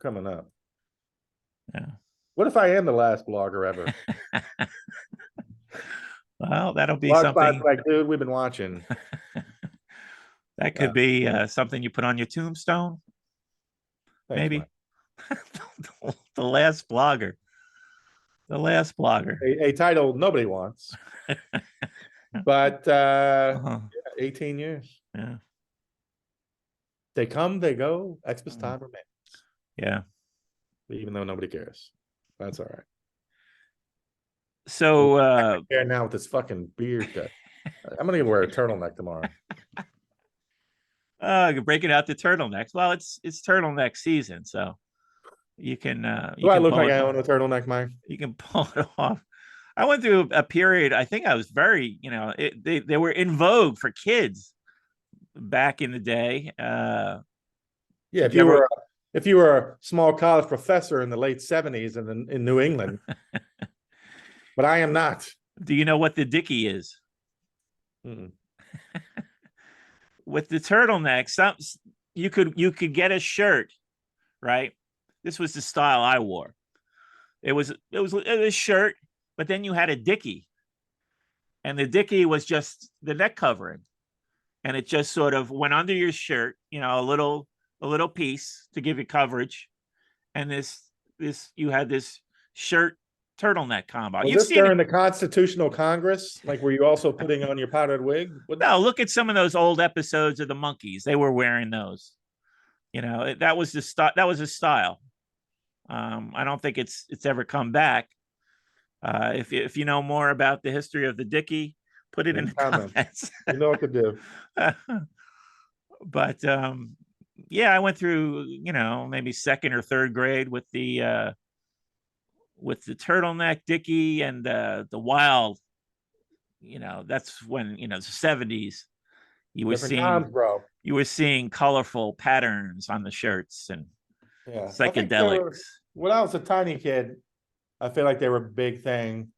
coming up. Yeah. What if I am the last blogger ever? Well, that'll be something. Like, dude, we've been watching. That could be something you put on your tombstone. Thanks, maybe. The last blogger. The last blogger. A title nobody wants. But 18 years. Yeah. They come, they go. Xmas time remains. Yeah. Even though nobody cares. That's all right. So I care now with this fucking beard cut. I'm gonna wear a turtleneck tomorrow. Break it out to turtlenecks. Well, it's turtleneck season, so you can Do I look like I own a turtleneck, Mike? You can pull it off. I went through a period, I think I was very, you know, they were in vogue for kids. back in the day. Yeah, Did you ever? if you were a small college professor in the late 70s in New England, but I am not. Do you know what the Dickie is? Mm-mm. With the turtleneck, you could get a shirt, right? This was the style I wore. It was a shirt, but then you had a Dickie, and the Dickie was just the neck covering, and it just sort of went under your shirt, a little piece to give you coverage, and this you had this shirt turtleneck combo. Was You've this seen it. during the Constitutional Congress? Like, were you also putting on your powdered wig? No, look at some of those old episodes of the Monkees. They were wearing those. That was the style. That was a style. I don't think it's ever come back. If you know more about the history of the Dickie, put it in the comments. You know what to do. But yeah, I went through maybe second or third grade with the turtleneck Dickie and the wild. That's when the 70s. You were Different seeing times, bro. You were seeing colorful patterns on the shirts and psychedelics. When I was a tiny kid, I feel like they were a big thing.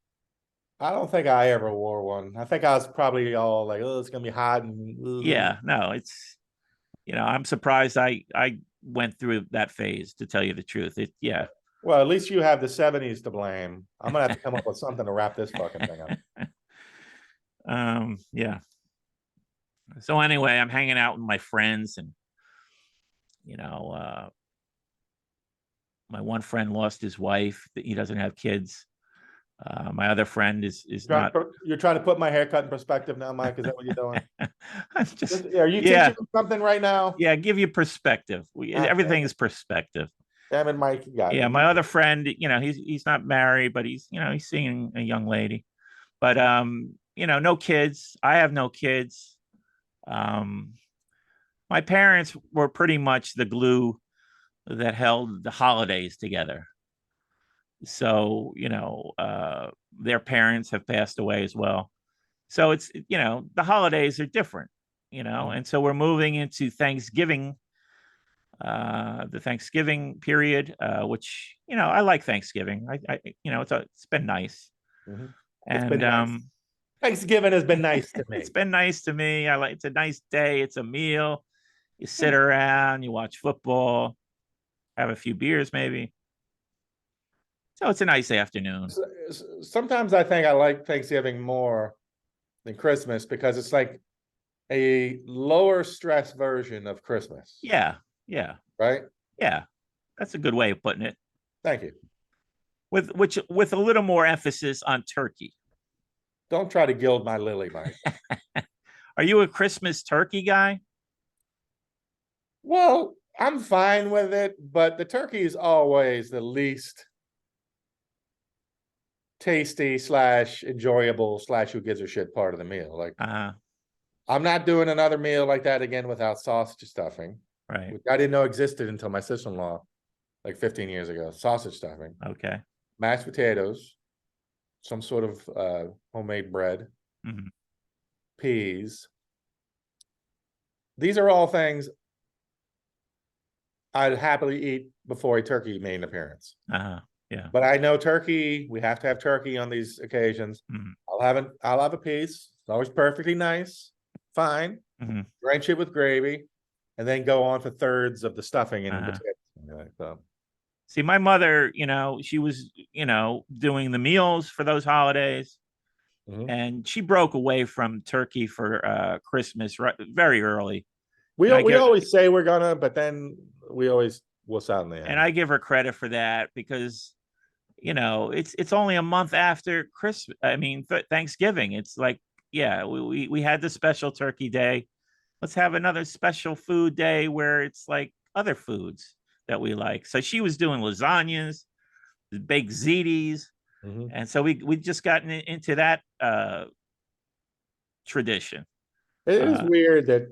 I don't think I ever wore one. I think I was probably all like, "Oh, it's gonna be hot." And yeah, no, it's I'm surprised I went through that phase, to tell you the truth. Yeah. Well, at least you have the 70s to blame. I'm gonna have to come up with something to wrap this fucking thing up. Yeah. So anyway, I'm hanging out with my friends, and my one friend lost his wife. He doesn't have kids. My other friend is not. You're trying to put my haircut in perspective now, Mike. Is that what you're doing? Are you teaching something right now? Yeah, give you perspective. Everything is perspective. Damn it, Mike. You got yeah, me. My other friend, he's not married, but he's seeing a young lady. But no kids. I have no kids. My parents were pretty much the glue that held the holidays together. So, their parents have passed away as well. So it's, the holidays are different, and so we're moving into Thanksgiving, the Thanksgiving period, which, I like Thanksgiving. It's been nice. Mm-hmm. And, been nice. Thanksgiving has been nice to me. It's been nice to me. It's a nice day. It's a meal. You sit around, you watch football, have a few beers, maybe. So it's a nice afternoon. Sometimes I think I like Thanksgiving more than Christmas because it's like a lower stress version of Christmas. Yeah. Yeah. Right? Yeah. That's a good way of putting it. Thank you. With a little more emphasis on turkey. Don't try to gild my lily, Mike. Are you a Christmas turkey guy? Well, I'm fine with it, but the turkey is always the least tasty / enjoyable / who gives a shit part of the meal. Like, I'm not doing another meal like that again without sausage stuffing, right? Which I didn't know existed until my sister-in-law, like 15 years ago. Sausage stuffing, okay, mashed potatoes, some sort of homemade bread, peas. These are all things I'd happily eat before a turkey made an appearance. Yeah. But I know turkey, we have to have turkey on these occasions. I'll have a piece. It's always perfectly nice, fine. Drench it with gravy, and then go on for thirds of the stuffing and potatoes. So. See, my mother, she was, doing the meals for those holidays. And she broke away from turkey for Christmas very early. We always say we're gonna, but then we always wuss out in the end. And I give her credit for that because, it's only a month after Christmas. I mean, Thanksgiving. It's like, yeah, we had the special turkey day. Let's have another special food day where it's like other foods that we like. So she was doing lasagnas, baked ziti's. And so we just gotten into that tradition. It is weird that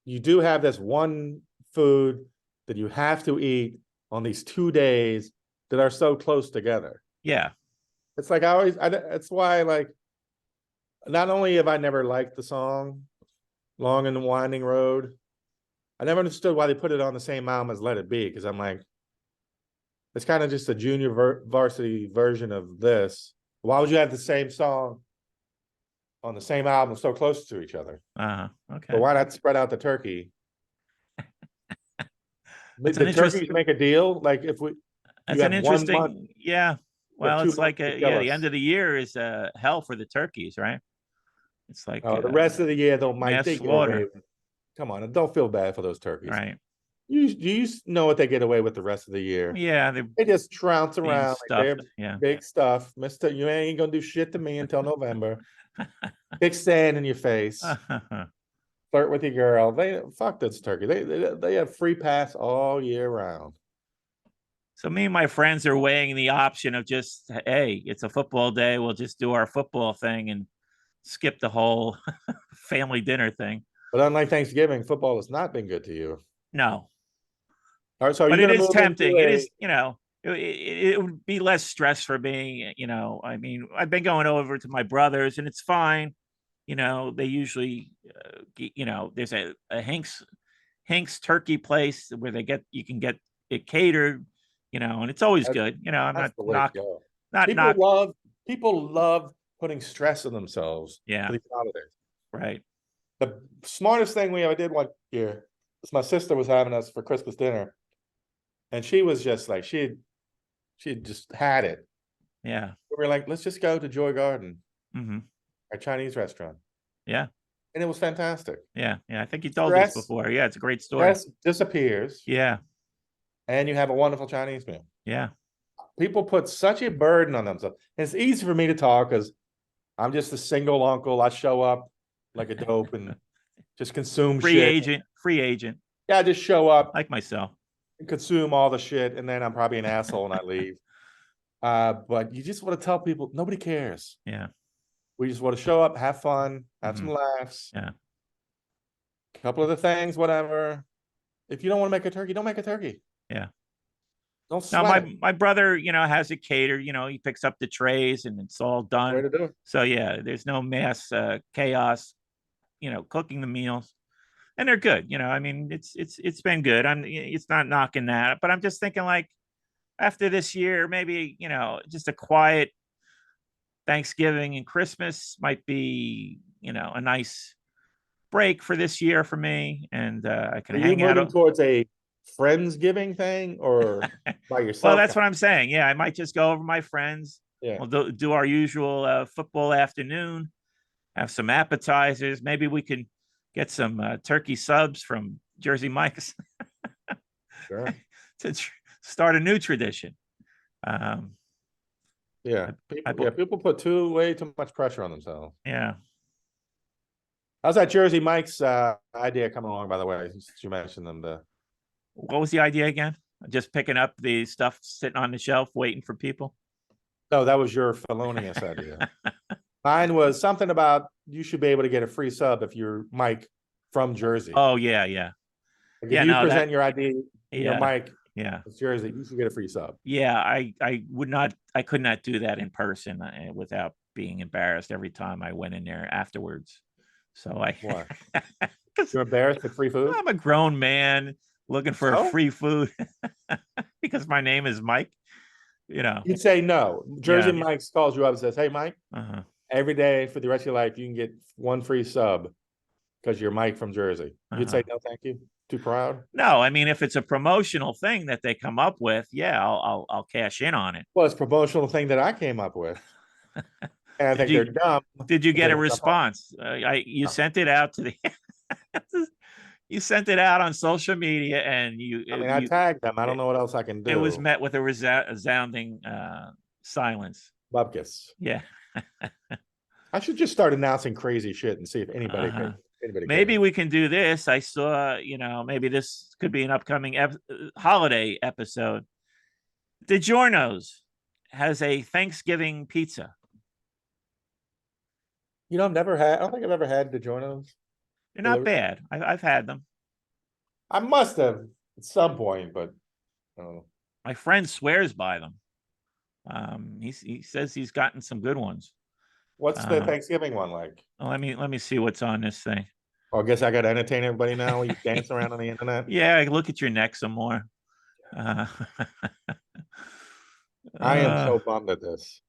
you do have this one food that you have to eat on these 2 days that are so close together. Yeah. It's like it's why, like, not only have I never liked the song, Long and Winding Road. I never understood why they put it on the same album as Let It Be, because I'm like, it's kind of just a junior varsity version of this. Why would you have the same song on the same album so close to each other? Okay. But why not spread out the turkey? That's an The turkeys interesting. make a deal. Like if you That's an have 1 month, interesting. Yeah. you have Well, two it's months like to kill yeah. The end us. of the year is hell for the turkeys, right? It's like The rest of the year, though, Mike, mass they get away slaughter, with. Come on, and don't feel bad for those turkeys. right? You know what they get away with the rest of the year. Yeah, they're They just trounce being around like they're stuffed. Yeah. big stuff. Mister, you ain't gonna do shit to me until November. Kick sand in your face. Flirt with your girl. They fuck this turkey. They have free pass all year round. So me and my friends are weighing the option of just, hey, it's a football day. We'll just do our football thing and skip the whole family dinner thing. But unlike Thanksgiving, football has not been good to you. No, All right, so are but you it gonna is move into tempting. It a is, it would be less stress for me. I mean, I've been going over to my brother's and it's fine. They usually, there's a Hank's turkey place where you can get it catered, and it's always good. I'm that's not the way to go. not People knock. love people love putting stress on themselves for Yeah, these holidays. right. The smartest thing we ever did one year is my sister was having us for Christmas dinner, and she was just like she just had it. Yeah. We were like, let's just go to Joy Garden, Mm-hmm. our Chinese restaurant, Yeah. and it was fantastic. Yeah. Yeah. I think you told this Stress before. Yeah, it's a great story. stress disappears, Yeah. and you have a wonderful Chinese meal. Yeah. People put such a burden on themselves. And it's easy for me to talk because I'm just a single uncle. I show up like a dope and just consume Free shit. agent. Free agent. Yeah, I just show up Like myself. and consume all the shit, and then I'm probably an asshole and I leave. But you just want to tell people nobody cares. Yeah. We just want to show up, have fun, have Mm-hmm. some laughs, Yeah. a couple of the things, whatever. If you don't want to make a turkey, don't make a turkey. Yeah. Don't Now sweat it. my brother, has it catered. He picks up the trays and it's all Way done. to do it. So yeah, there's no mass chaos. Cooking the meals, and they're good. I mean, it's been good. It's not knocking that, but I'm just thinking like after this year, maybe just a quiet Thanksgiving and Christmas might be a nice break for this year for me, and I can Are you hang moving out. towards a Friendsgiving thing or by Well, yourself? that's what I'm saying. Yeah, I might just go over my friends. Yeah. We'll do our usual football afternoon. Have some appetizers. Maybe we can get some turkey subs from Jersey Mike's Sure. to start a new tradition. Um, Yeah. I, People put way too much pressure on themselves. yeah. How's that Jersey Mike's idea coming along, by the way, since you mentioned them? What was the idea again? Just picking up the stuff sitting on the shelf, waiting for people. No, that was your felonious idea. Mine was something about you should be able to get a free sub if you're Mike from Jersey. Oh yeah, yeah, Like yeah. if you No, present your ID, yeah, Mike, yeah, it's Jersey, you should get a free sub. yeah. I would not. I could not do that in person without being embarrassed every time I went in there afterwards. So Why? because You're embarrassed at free food? I'm a grown man looking for So? free food because my name is Mike. You'd say no. Jersey Yeah. Mike calls you up and says, hey, Mike, Uh-huh. every day for the rest of your life, you can get one free sub because you're Mike from Jersey. You'd say, no, thank you. Too proud? No, I mean, if it's a promotional thing that they come up with, yeah, I'll cash in on it. Well, it's a promotional thing that I came up with. And I think they're dumb. Did you get a They don't jump on. response? You sent it out to the you sent it out on social media, and I tagged them. I don't know what else I can do. it was met with a resounding silence. Bupkis. Yeah. I should just start announcing crazy shit and see if anybody Maybe cares. we can do this. I saw, maybe this could be an upcoming holiday episode. DiGiorno's has a Thanksgiving pizza. I've never had. I don't think I've ever had DiGiorno's. They're not bad. I've had them. I must have at some point, but My friend swears by them. He says he's gotten some good ones. What's the Thanksgiving one like? Let me see what's on this thing. Well, I guess I got to entertain everybody now. You dance around on the internet. Yeah, look at your neck some more. Uh, I am uh, so bummed at this.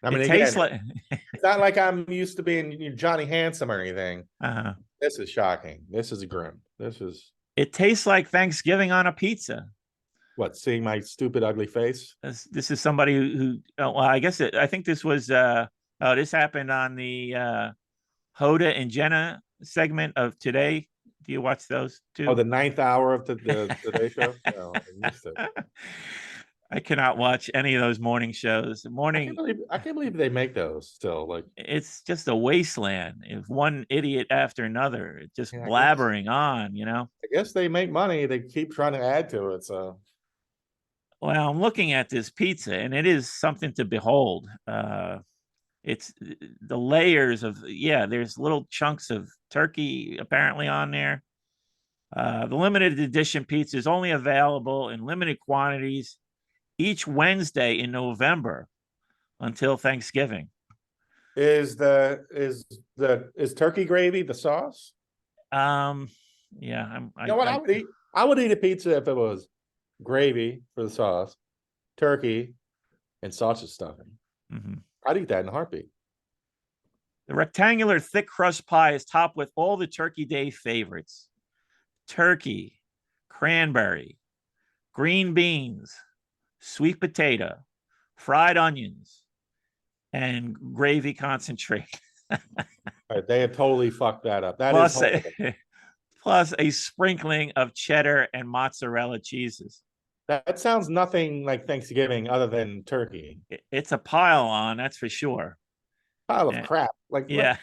I it mean, tastes again, like it's not like I'm used to being Johnny Handsome or anything. uh, This is shocking. This is grim. This is it tastes like Thanksgiving on a pizza. what, seeing my stupid, ugly face. This is somebody who well, I guess I think this was oh, this happened on the Hoda and Jenna segment of Today. Do you watch those Oh, too? the ninth hour of the Today Show. No, I missed it. I cannot watch any of those morning shows. Morning, I can't believe they make those still. Like, it's just a wasteland. If one idiot after another, just yeah, blabbering on. I guess they make money. They keep trying to add to it. So Well, I'm looking at this pizza, and it is something to behold. It's the layers of yeah. There's little chunks of turkey apparently on there. The limited edition pizza is only available in limited quantities each Wednesday in November until Thanksgiving. is is turkey gravy the sauce? Um, yeah, You know what I would eat? I would eat a pizza if it was gravy for the sauce, turkey, and sausage stuffing. Mhm. I'd eat that in a heartbeat. The rectangular thick crust pie is topped with all the Turkey Day favorites: turkey, cranberry, green beans, sweet potato, fried onions, and gravy concentrate. Right, they have totally fucked that up. That is plus, horrible. plus a sprinkling of cheddar and mozzarella cheeses. That sounds nothing like Thanksgiving other than turkey. It's a pile on, that's for sure. Pile of crap. Like, Yeah.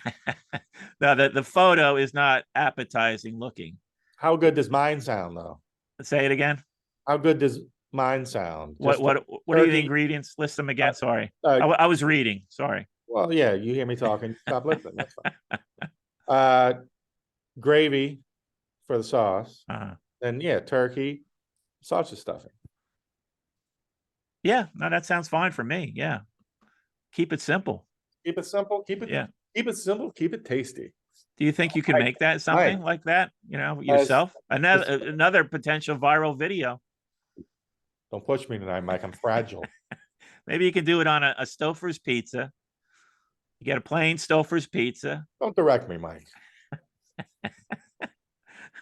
No, the photo is not appetizing looking. how good does mine sound though? Say it again. How good does mine sound? What are the ingredients? List them again. Sorry, I was reading. Sorry. Well, yeah, you hear me talking. Stop listening. That's fine. Gravy for the sauce, and yeah, turkey, sausage stuffing. Yeah, no, that sounds fine for me. Yeah, keep it simple. Keep it simple. Keep it simple. Keep it tasty. Do you think you can make that something like that? Yourself. Another potential viral video. Don't push me tonight, Mike. I'm fragile. Maybe you can do it on a Stouffer's pizza. You get a plain Stouffer's pizza. Don't direct me, Mike.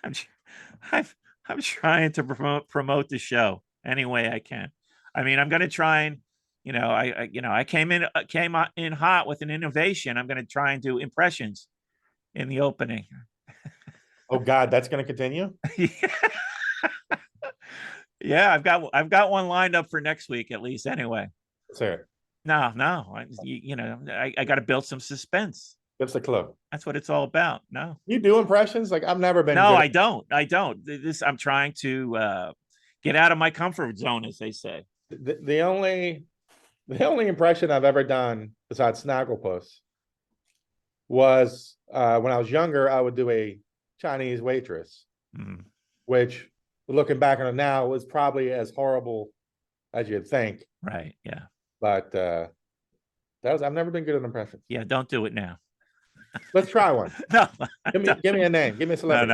I'm trying to promote the show any way I can. I mean, I'm going to try and, I came in hot with an innovation. I'm going to try and do impressions in the opening. Oh God, that's going to continue. Yeah, I've got one lined up for next week at least. Anyway, let's hear it. No, I got to build some suspense. Give us a clue. That's what it's all about. No, you do impressions? Like, I've never been. No, I don't. I'm trying to get out of my comfort zone, as they say. The only impression I've ever done besides Snagglepuss was when I was younger. I would do a Chinese waitress, which, looking back on it now, was probably as horrible as you'd think. Right. Yeah. But I've never been good at impressions. Yeah, don't do it now. Let's try one. No, give me a name. Give me a celebrity.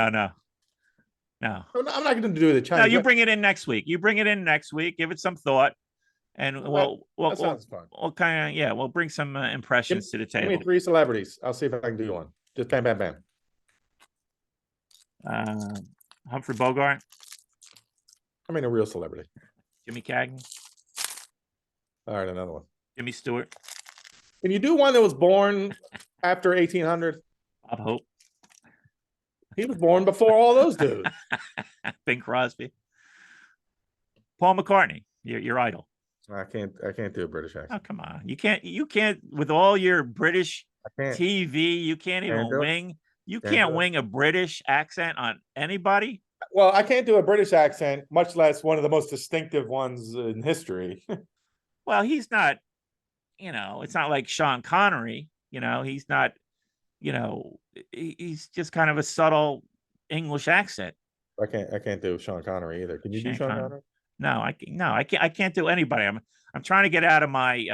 No. I'm not going to do the Chinese. No, you bring it in next week. Give it some thought, and we'll kind of we'll bring some impressions to the table. Give me 3 celebrities. I'll see if I can do one. Just bam, bam, bam. Humphrey Bogart. I mean, a real celebrity. Jimmy Cagney. All right, another one. Jimmy Stewart. Can you do one that was born after 1800? Bob Hope. He was born before all those dudes. Bing Crosby. Paul McCartney, your idol. I can't do a British accent. Oh, come on. You can't with all your British TV, you can't even wing. You can't wing a British accent on anybody. Well, I can't do a British accent, much less one of the most distinctive ones in history. Well, he's not, it's not like Sean Connery, he's not, he's just kind of a subtle English accent. I can't do Sean Connery either. Can you do Sean Connery? No, I can't do anybody. I'm trying to get out of my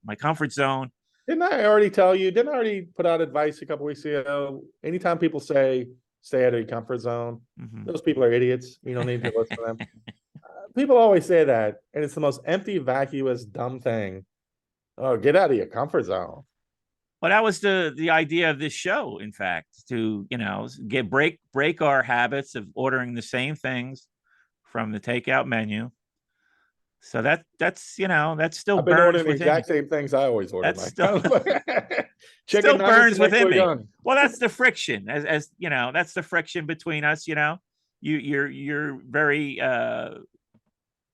my comfort zone. Didn't I already tell you? Didn't I already put out advice a couple weeks ago? Anytime people say stay out of your comfort zone, those people are idiots. You don't need to listen to them. People always say that, and it's the most empty, vacuous, dumb thing. Oh, get out of your comfort zone. Well, that was the idea of this show, in fact, to break our habits of ordering the same things from the takeout menu. So that still I've been burns ordering the within me. exact same things I always order That's still chicken still nuggets burns and within me. gun. Well, that's the friction, as you know, that's the friction between us. You're very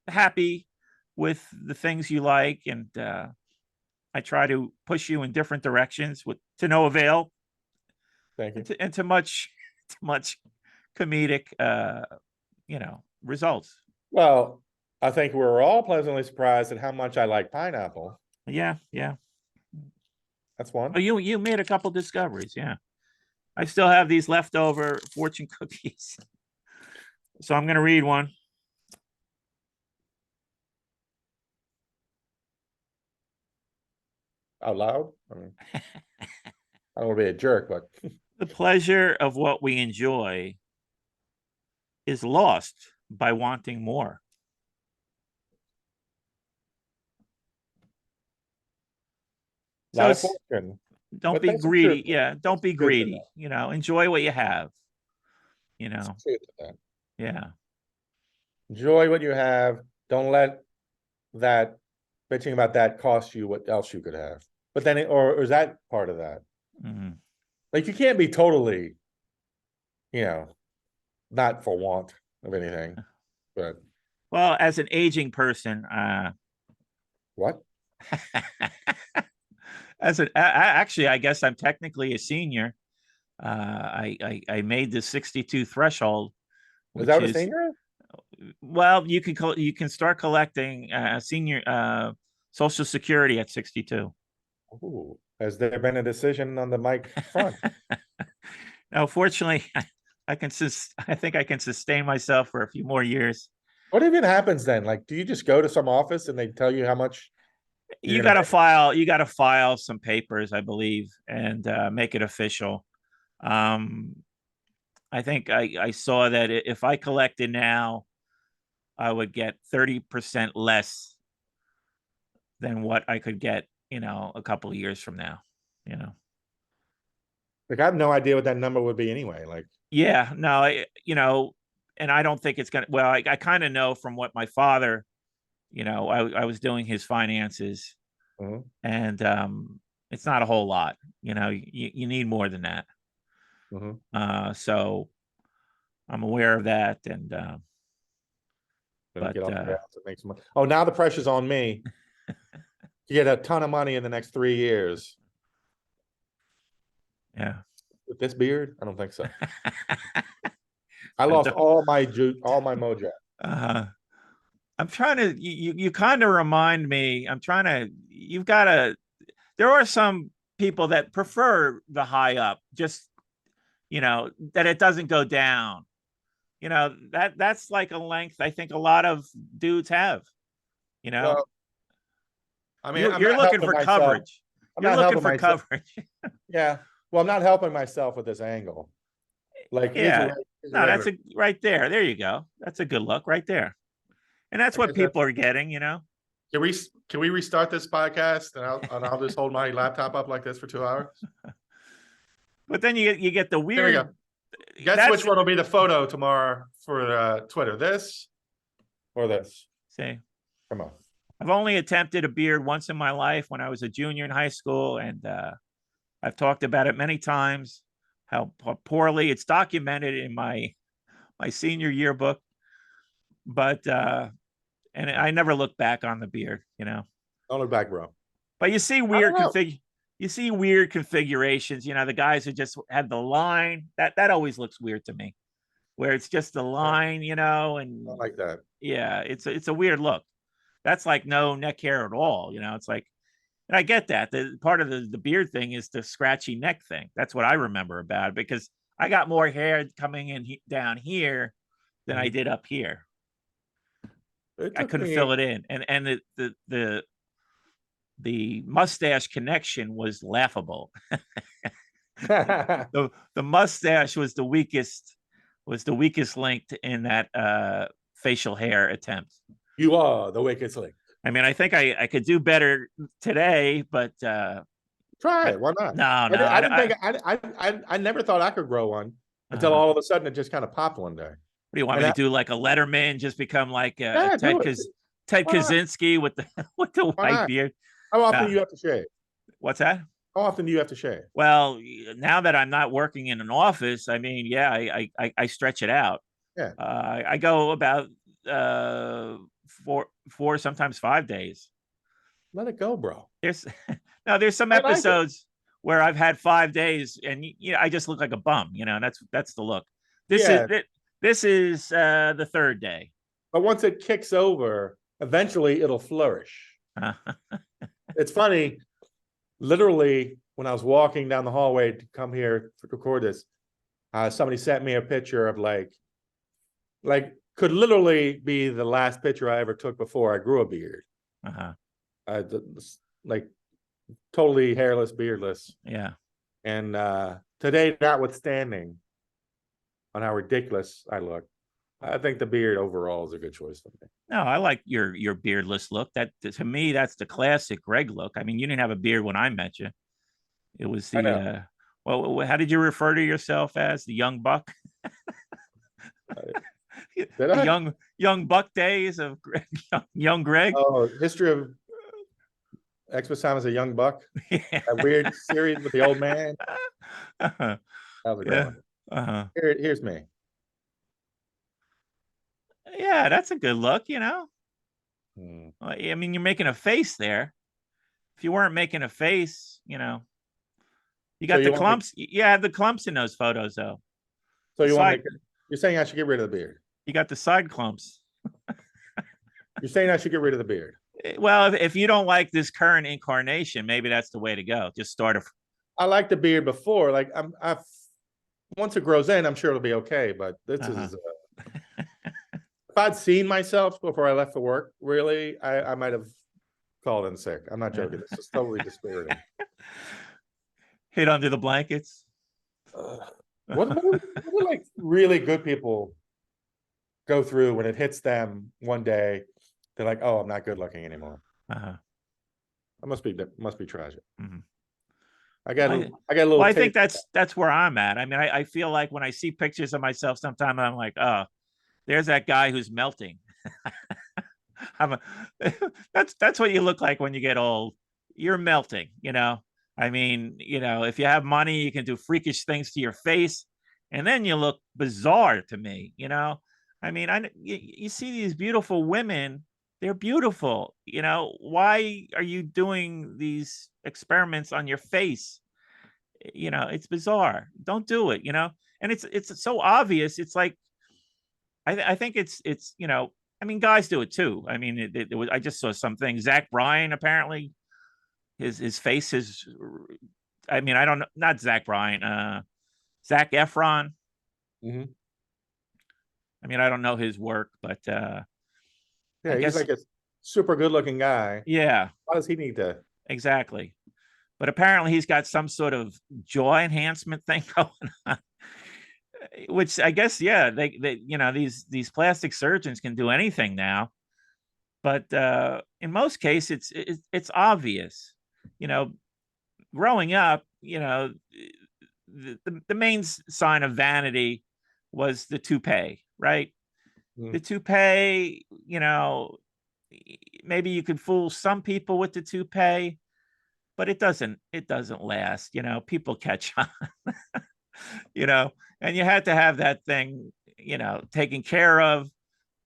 happy with the things you like, and I try to push you in different directions to no avail. Thank you. And to much comedic results. Well, I think we're all pleasantly surprised at how much I like pineapple. Yeah. That's one. Oh, you made a couple discoveries. Yeah. I still have these leftover fortune cookies. So I'm going to read one. Out loud? I mean, I don't want to be a jerk, but the pleasure of what we enjoy is lost by wanting more. So fortune. Don't be greedy. Yeah, don't be greedy. Enjoy what you have. Yeah. Enjoy what you have. Don't let that bitching about that cost you what else you could have. But then, or is that part of that? Like you can't be totally, not for want of anything. But well, as an aging person, what? Actually, I guess I'm technically a senior. I made the 62 threshold. Is that what a senior? Well, you can start collecting senior Social Security at 62. Ooh, has there been a decision on the mic front? No, fortunately, I think I can sustain myself for a few more years. What even happens then? Like, do you just go to some office and they tell you how much? You got to file some papers, I believe, and make it official. I think I saw that if I collected now, I would get 30% less than what I could get, a couple of years from now. Like I have no idea what that number would be anyway. Like, yeah, no, and I don't think it's gonna. Well, I kind of know from what my father, I was doing his finances, and it's not a whole lot. You need more than that. So I'm aware of that, and get off the ground to make some money. Oh, now the pressure's on me to get a ton of money in the next 3 years. Yeah. With this beard, I don't think so. I lost all my mojo. I'm trying to. You kind of remind me. There are some people that prefer the high up, just that it doesn't go down. That's like a length I think a lot of dudes have. Well, I mean, you're looking for coverage. You're looking for coverage. Yeah. Well, I'm not helping myself with this angle. Like, yeah, no, that's right there. There you go. That's a good look right there. And that's what people are getting, Can we restart this podcast and I'll just hold my laptop up like this for 2 hours? But then you get the weird. Here we go. Guess which one will be the photo tomorrow for Twitter? This or this? See, come on. I've only attempted a beard once in my life when I was a junior in high school, and I've talked about it many times. How poorly it's documented in my senior yearbook, but and I never look back on the beard. Don't look back, bro. But you see weird configurations. The guys who just had the line that always looks weird to me, where it's just the line, and I like that. Yeah, it's a weird look. That's like no neck hair at all. It's like, and I get that. The part of the beard thing is the scratchy neck thing. That's what I remember about it, because I got more hair coming in down here than I did up here. I couldn't fill it in, and the the mustache connection was laughable. You The mustache was the weakest link in that facial hair attempt. are the weakest link. I mean, I think I could do better today, but Try it. Why not? no, no, I didn't think I never thought I could grow one until all of a sudden it just kind of popped one day. What do you want And me to do? Like a Letterman, just become like a yeah, Ted do it. Ted Why not? Kaczynski with the Why white not? beard? How often do you have to shave? What's that? How often do you have to shave? Well, now that I'm not working in an office, I mean, yeah, I stretch it out. Yeah. I go about four, sometimes 5 days. Let it go, bro. There's now there's some I like it. episodes where I've had 5 days and I just look like a bum, and that's the look. This Yeah. is the third day. But once it kicks over, eventually it'll flourish. It's funny. Literally, when I was walking down the hallway to come here to record this, somebody sent me a picture of like could literally be the last picture I ever took before I grew a beard. Like totally hairless, beardless. Yeah. And today, notwithstanding on how ridiculous I look, I think the beard overall is a good choice for me. No, I like your beardless look. That to me, that's the classic Greg look. I mean, you didn't have a beard when I met you. It was the well, how did you refer to yourself as? The young buck? The young buck days of young Greg. Oh, history of Xmas time as a young buck. Yeah. That weird series with the old man. How's it going? Here's me. Yeah, that's a good look, I mean, you're making a face there. If you weren't making a face, you got the clumps. You had the clumps in those photos, though. So you're saying I should get rid of the beard? You got the side clumps. You're saying I should get rid of the beard? Well, if you don't like this current incarnation, maybe that's the way to go. Just start I liked the beard before. Like once it grows in, I'm sure it'll be okay. But this is. If I'd seen myself before I left for work, really, I might have called in sick. I'm not joking. This is totally dispiriting. Hid under the blankets. What like really good people go through when it hits them one day? They're like, "Oh, I'm not good looking anymore." That must be tragic. Mm-hmm. I got a little. Well, I think that's where I'm at. I mean, I feel like when I see pictures of myself, sometimes I'm like, oh, there's that guy who's melting. That's what you look like when you get old. You're melting, I mean, if you have money, you can do freakish things to your face, and then you look bizarre to me, I mean, you see these beautiful women, they're beautiful, why are you doing these experiments on your face? It's bizarre. Don't do it, and it's so obvious. It's like, I think it's I mean, guys do it too. I mean, I just saw something. Zach Bryan, apparently, his face is. I mean, I don't know. Not Zach Bryan. Zac Efron. Mm-hmm. I mean, I don't know his work, but yeah, he's like a super good-looking guy. Yeah. Why does he need to? Exactly, but apparently he's got some sort of jaw enhancement thing going on. Which I guess, yeah, they these plastic surgeons can do anything now, but in most cases it's obvious. Growing up, the main sign of vanity was the toupee, right? The toupee, maybe you could fool some people with the toupee, but it doesn't last. People catch on. And you had to have that thing, taken care of.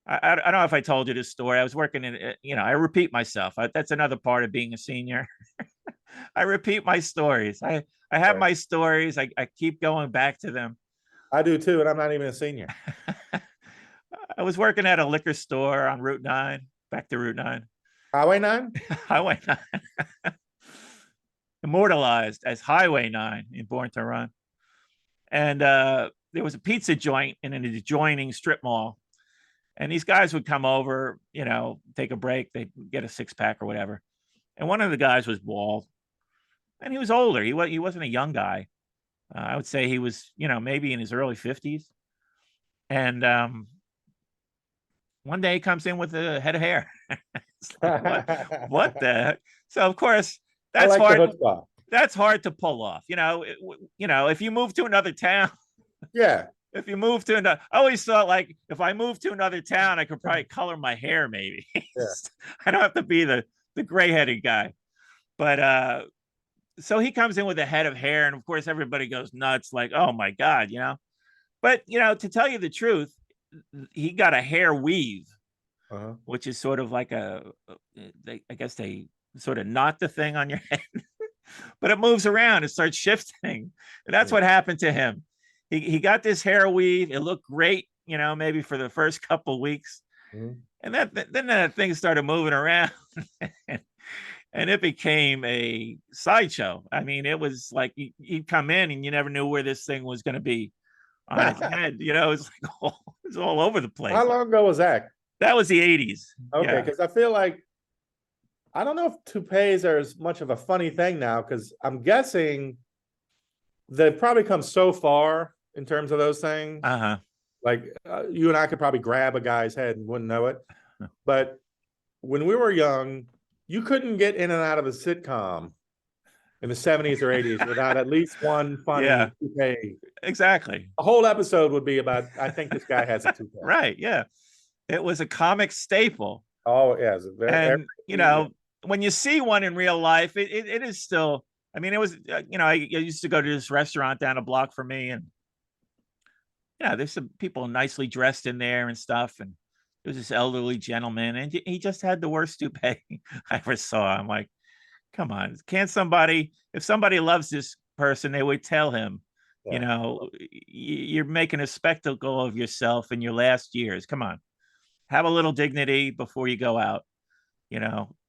I don't know if I told you this story. I was working in, I repeat myself. That's another part of being a senior. I repeat my stories. I have my stories. I keep going back to them. I do too, and I'm not even a senior. I was working at a liquor store on Route 9, back to Route 9. Highway 9? Highway 9. Immortalized as Highway 9 in Born to Run. And there was a pizza joint in an adjoining strip mall. And these guys would come over, take a break. They'd get a 6-pack or whatever. and one of the guys was bald, and he was older. He wasn't a young guy. I would say he was, maybe in his early 50s. And one day he comes in with a head of hair. It's like, what? What the heck? So of course I that's like the hard. chutzpah. That's hard to pull off. If you move to another town, Yeah. if you move to another, I always thought like if I moved to another town, I could probably color my hair. Maybe Yeah. I don't have to be the gray headed guy. But so he comes in with a head of hair, and of course everybody goes nuts, like, oh my god. But to tell you the truth, he got a hair weave, which is sort of like I guess they sort of knot the thing on your head, but it moves around. It starts shifting. And that's what happened to him. He got this hair weave. It looked great, maybe for the first couple of weeks. And then that thing started moving around. And it became a sideshow. I mean, it was like you'd come in and you never knew where this thing was going to be on its head. It's like it's all over the place. How long ago was that? That was the 80s. Okay, because I feel like I don't know if toupees are as much of a funny thing now, because I'm guessing they've probably come so far in terms of those things. Like you and I could probably grab a guy's head and wouldn't know it. But when we were young, you couldn't get in and out of a sitcom in the 70s or 80s without at least one funny toupee. Exactly. A whole episode would be about, I think this guy has a toupee. Right, yeah. It was a comic staple. Oh, yeah. And, when you see one in real life, it is still, I mean, it was, I used to go to this restaurant down a block from me, and, there's some people nicely dressed in there and stuff. And there was this elderly gentleman, and he just had the worst toupee I ever saw. I'm like, come on, can't somebody, if somebody loves this person, they would tell him, you're making a spectacle of yourself in your last years. Come on, have a little dignity before you go out.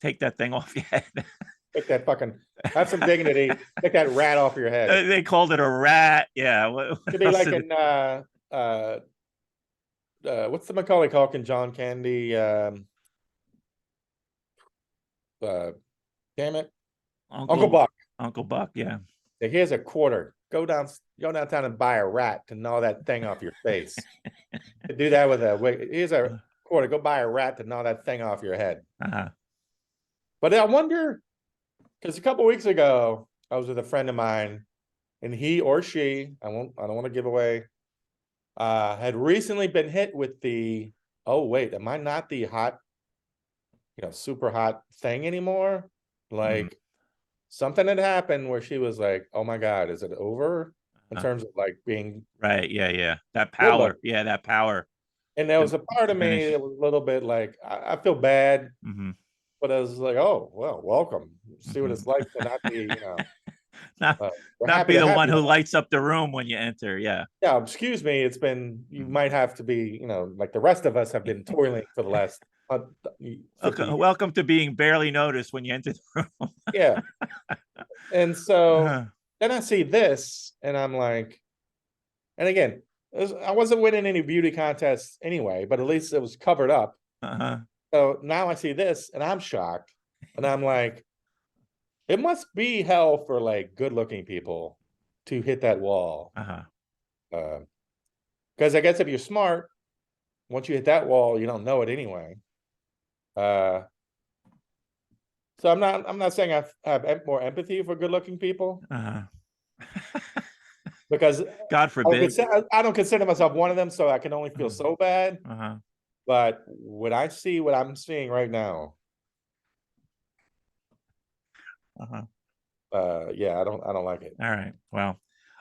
Take that thing off your head. Take that fucking, have some dignity. Take that rat off your head. They called it a rat. Yeah. What It'd be like in what's the Macaulay Culkin, John Candy? Damn it, Uncle Buck. Uncle Buck, yeah. Here's a quarter. Go downtown and buy a rat to gnaw that thing off your face. Do that with here's a quarter. Go buy a rat to gnaw that thing off your head. But I wonder, because a couple weeks ago I was with a friend of mine, and he or she, I don't want to give away, had recently been hit with the, oh wait, am I not the hot, super hot thing anymore? Like something had happened where she was like, oh my God, is it over? In terms of like being right. Yeah. That power. Yeah, that power. And there was a part of me that was a little bit like, I feel bad, but I was like, oh, well, welcome. See what it's like to not be, not be the one who lights up the room when you enter. Yeah. Yeah. Excuse me. It's been, you might have to be, like the rest of us have been toiling for the last. Welcome to being barely noticed when you enter the room. Yeah. And so then I see this and I'm like, and again, I wasn't winning any beauty contests anyway, but at least it was covered up. So now I see this and I'm shocked, and I'm like, it must be hell for like good looking people to hit that wall. Because I guess if you're smart, once you hit that wall, you don't know it anyway. So I'm not saying I have more empathy for good looking people. Because God forbid, I don't consider myself one of them, so I can only feel so bad. But when I see what I'm seeing right now, yeah, I don't like it. All right. Well,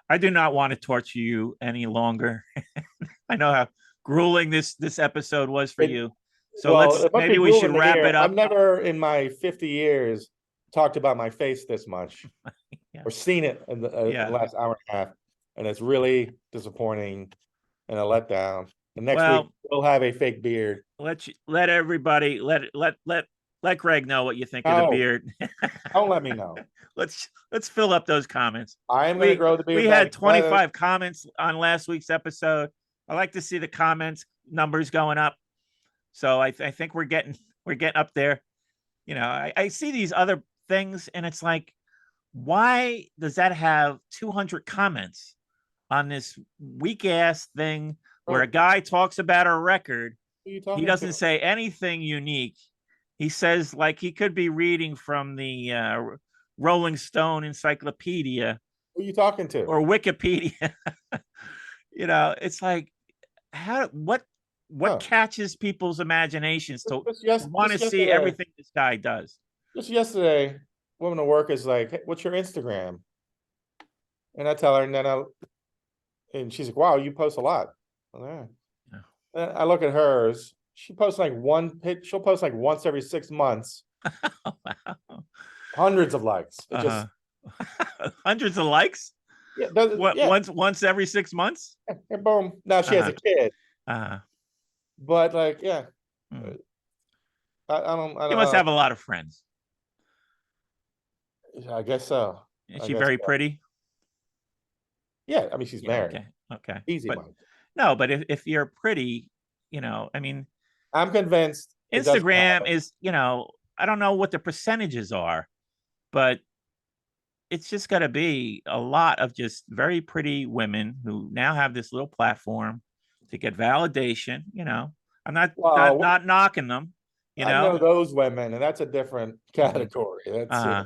I do not want to torture you any longer. I know how grueling this episode was for you. So maybe we should wrap it up. I've never in my 50 years talked about my face this much or seen it in the last hour and a half. And it's really disappointing and a letdown. And next week we'll have a fake beard. Let everybody let Greg know what you think of the beard. Don't let me know. Let's fill up those comments. I am going to grow the beard. We had 25 comments on last week's episode. I like to see the comments numbers going up. So I think we're getting up there. I see these other things, and it's like, why does that have 200 comments on this weak ass thing where a guy talks about a record? Who are you He talking doesn't to? say anything unique. He says like he could be reading from the Rolling Stone encyclopedia Who are you talking to? or Wikipedia. It's like, what Huh. catches people's imaginations to want to Just see yesterday, everything this guy does? woman at work is like, "Hey, what's your Instagram?" And I tell her, and she's like, "Wow, you post a lot." I'm like, "Yeah." Yeah. And I look at hers. She posts like she'll post like once every 6 months, Oh, wow. hundreds of likes. It Uh-huh. just Hundreds of likes. yeah, does it, What, yeah, once every 6 months? and boom. Now she has Uh-huh. a kid, Uh-huh. but like, yeah, Hmm. I You don't must know. have a lot of friends. I guess so. Is I she guess very so. pretty? Yeah, I mean, she's Yeah, married. okay. Okay. Easy But money. no, but if you're pretty, I mean, I'm convinced it doesn't Instagram happen. is, I don't know what the percentages are, but it's just got to be a lot of just very pretty women who now have this little platform to get validation. I'm not not Well, not knocking them. You I know know, those women, and that's a different Mhm. category. That's uh,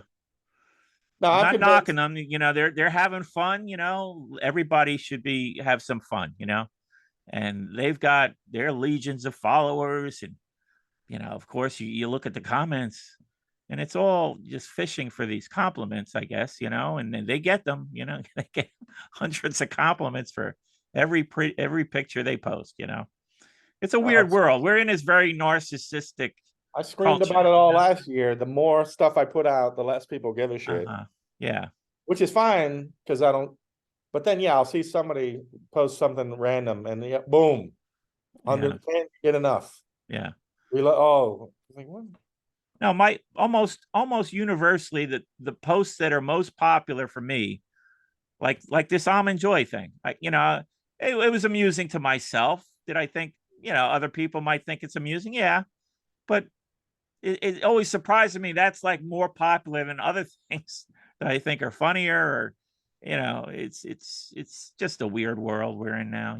no, I'm I'm not knocking convinced. them. They're having fun. Everybody should have some fun. And they've got their legions of followers, and of course, you look at the comments, and it's all just fishing for these compliments, I guess, and then they get them, they get hundreds of compliments for every picture they post. It's a Uh, weird world. We're in this very narcissistic I screamed culture. about it all last year. The more stuff I put out, the less people give a shit, Uh-huh. Yeah. which is fine because I don't. But then, yeah, I'll see somebody post something random, and yeah, boom, Yeah. 100 can't get enough. Yeah. Like what? No, my almost universally, the posts that are most popular for me, like this almond joy thing. It was amusing to myself. Did I think other people might think it's amusing? Yeah, but it always surprises me that's like more popular than other things that I think are funnier. Or it's just a weird world we're in now.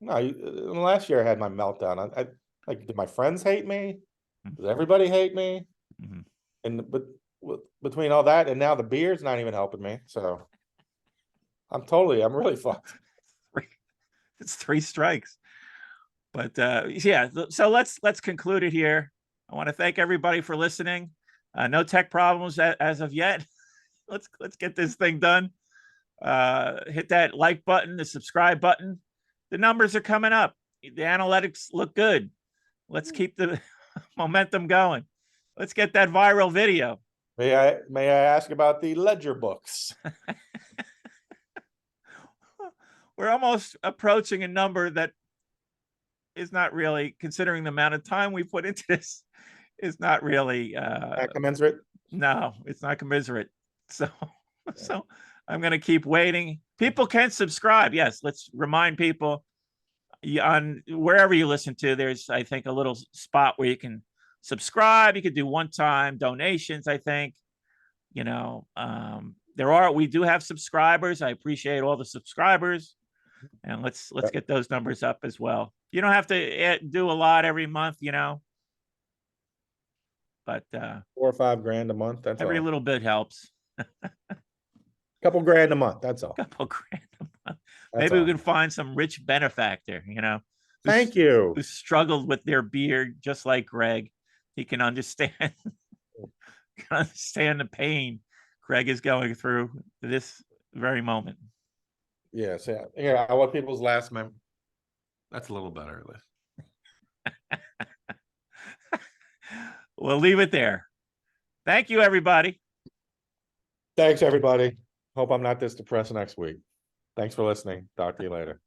No, last year I had my meltdown. I like, did my friends hate me? Does Mm-hmm. everybody hate me? Mm-hmm. But between all that and now the beer's not even helping me. So I'm really fucked. It's three strikes. But yeah, so let's conclude it here. I want to thank everybody for listening. No tech problems as of yet. Let's get this thing done. Hit that like button, the subscribe button. The numbers are coming up. The analytics look good. Let's keep the momentum going. Let's get that viral video. May I ask about the ledger books? We're almost approaching a number that is not really, considering the amount of time we put into this, is not really Commensurate. no, it's not commiserate. So so I'm going to keep waiting. People can subscribe. Yes, let's remind people on wherever you listen to, there's, I think, a little spot where you can subscribe. You could do one-time donations, I think. We do have subscribers. I appreciate all the subscribers, and let's get those numbers up as well. You don't have to do a lot every month, but 4 or 5 grand a month. That's every all. little bit helps. Couple grand a month. That's all. Couple grand a month. That's Maybe we all. can find some rich benefactor, Thank you. who struggled with their beard just like Greg. He can understand understand the pain Greg is going through this very moment. Yes, yeah. Yeah, I want people's last mem. That's a little better. We'll leave it there. Thank you, everybody. Thanks, everybody. Hope I'm not this depressed next week. Thanks for listening. Talk to you later.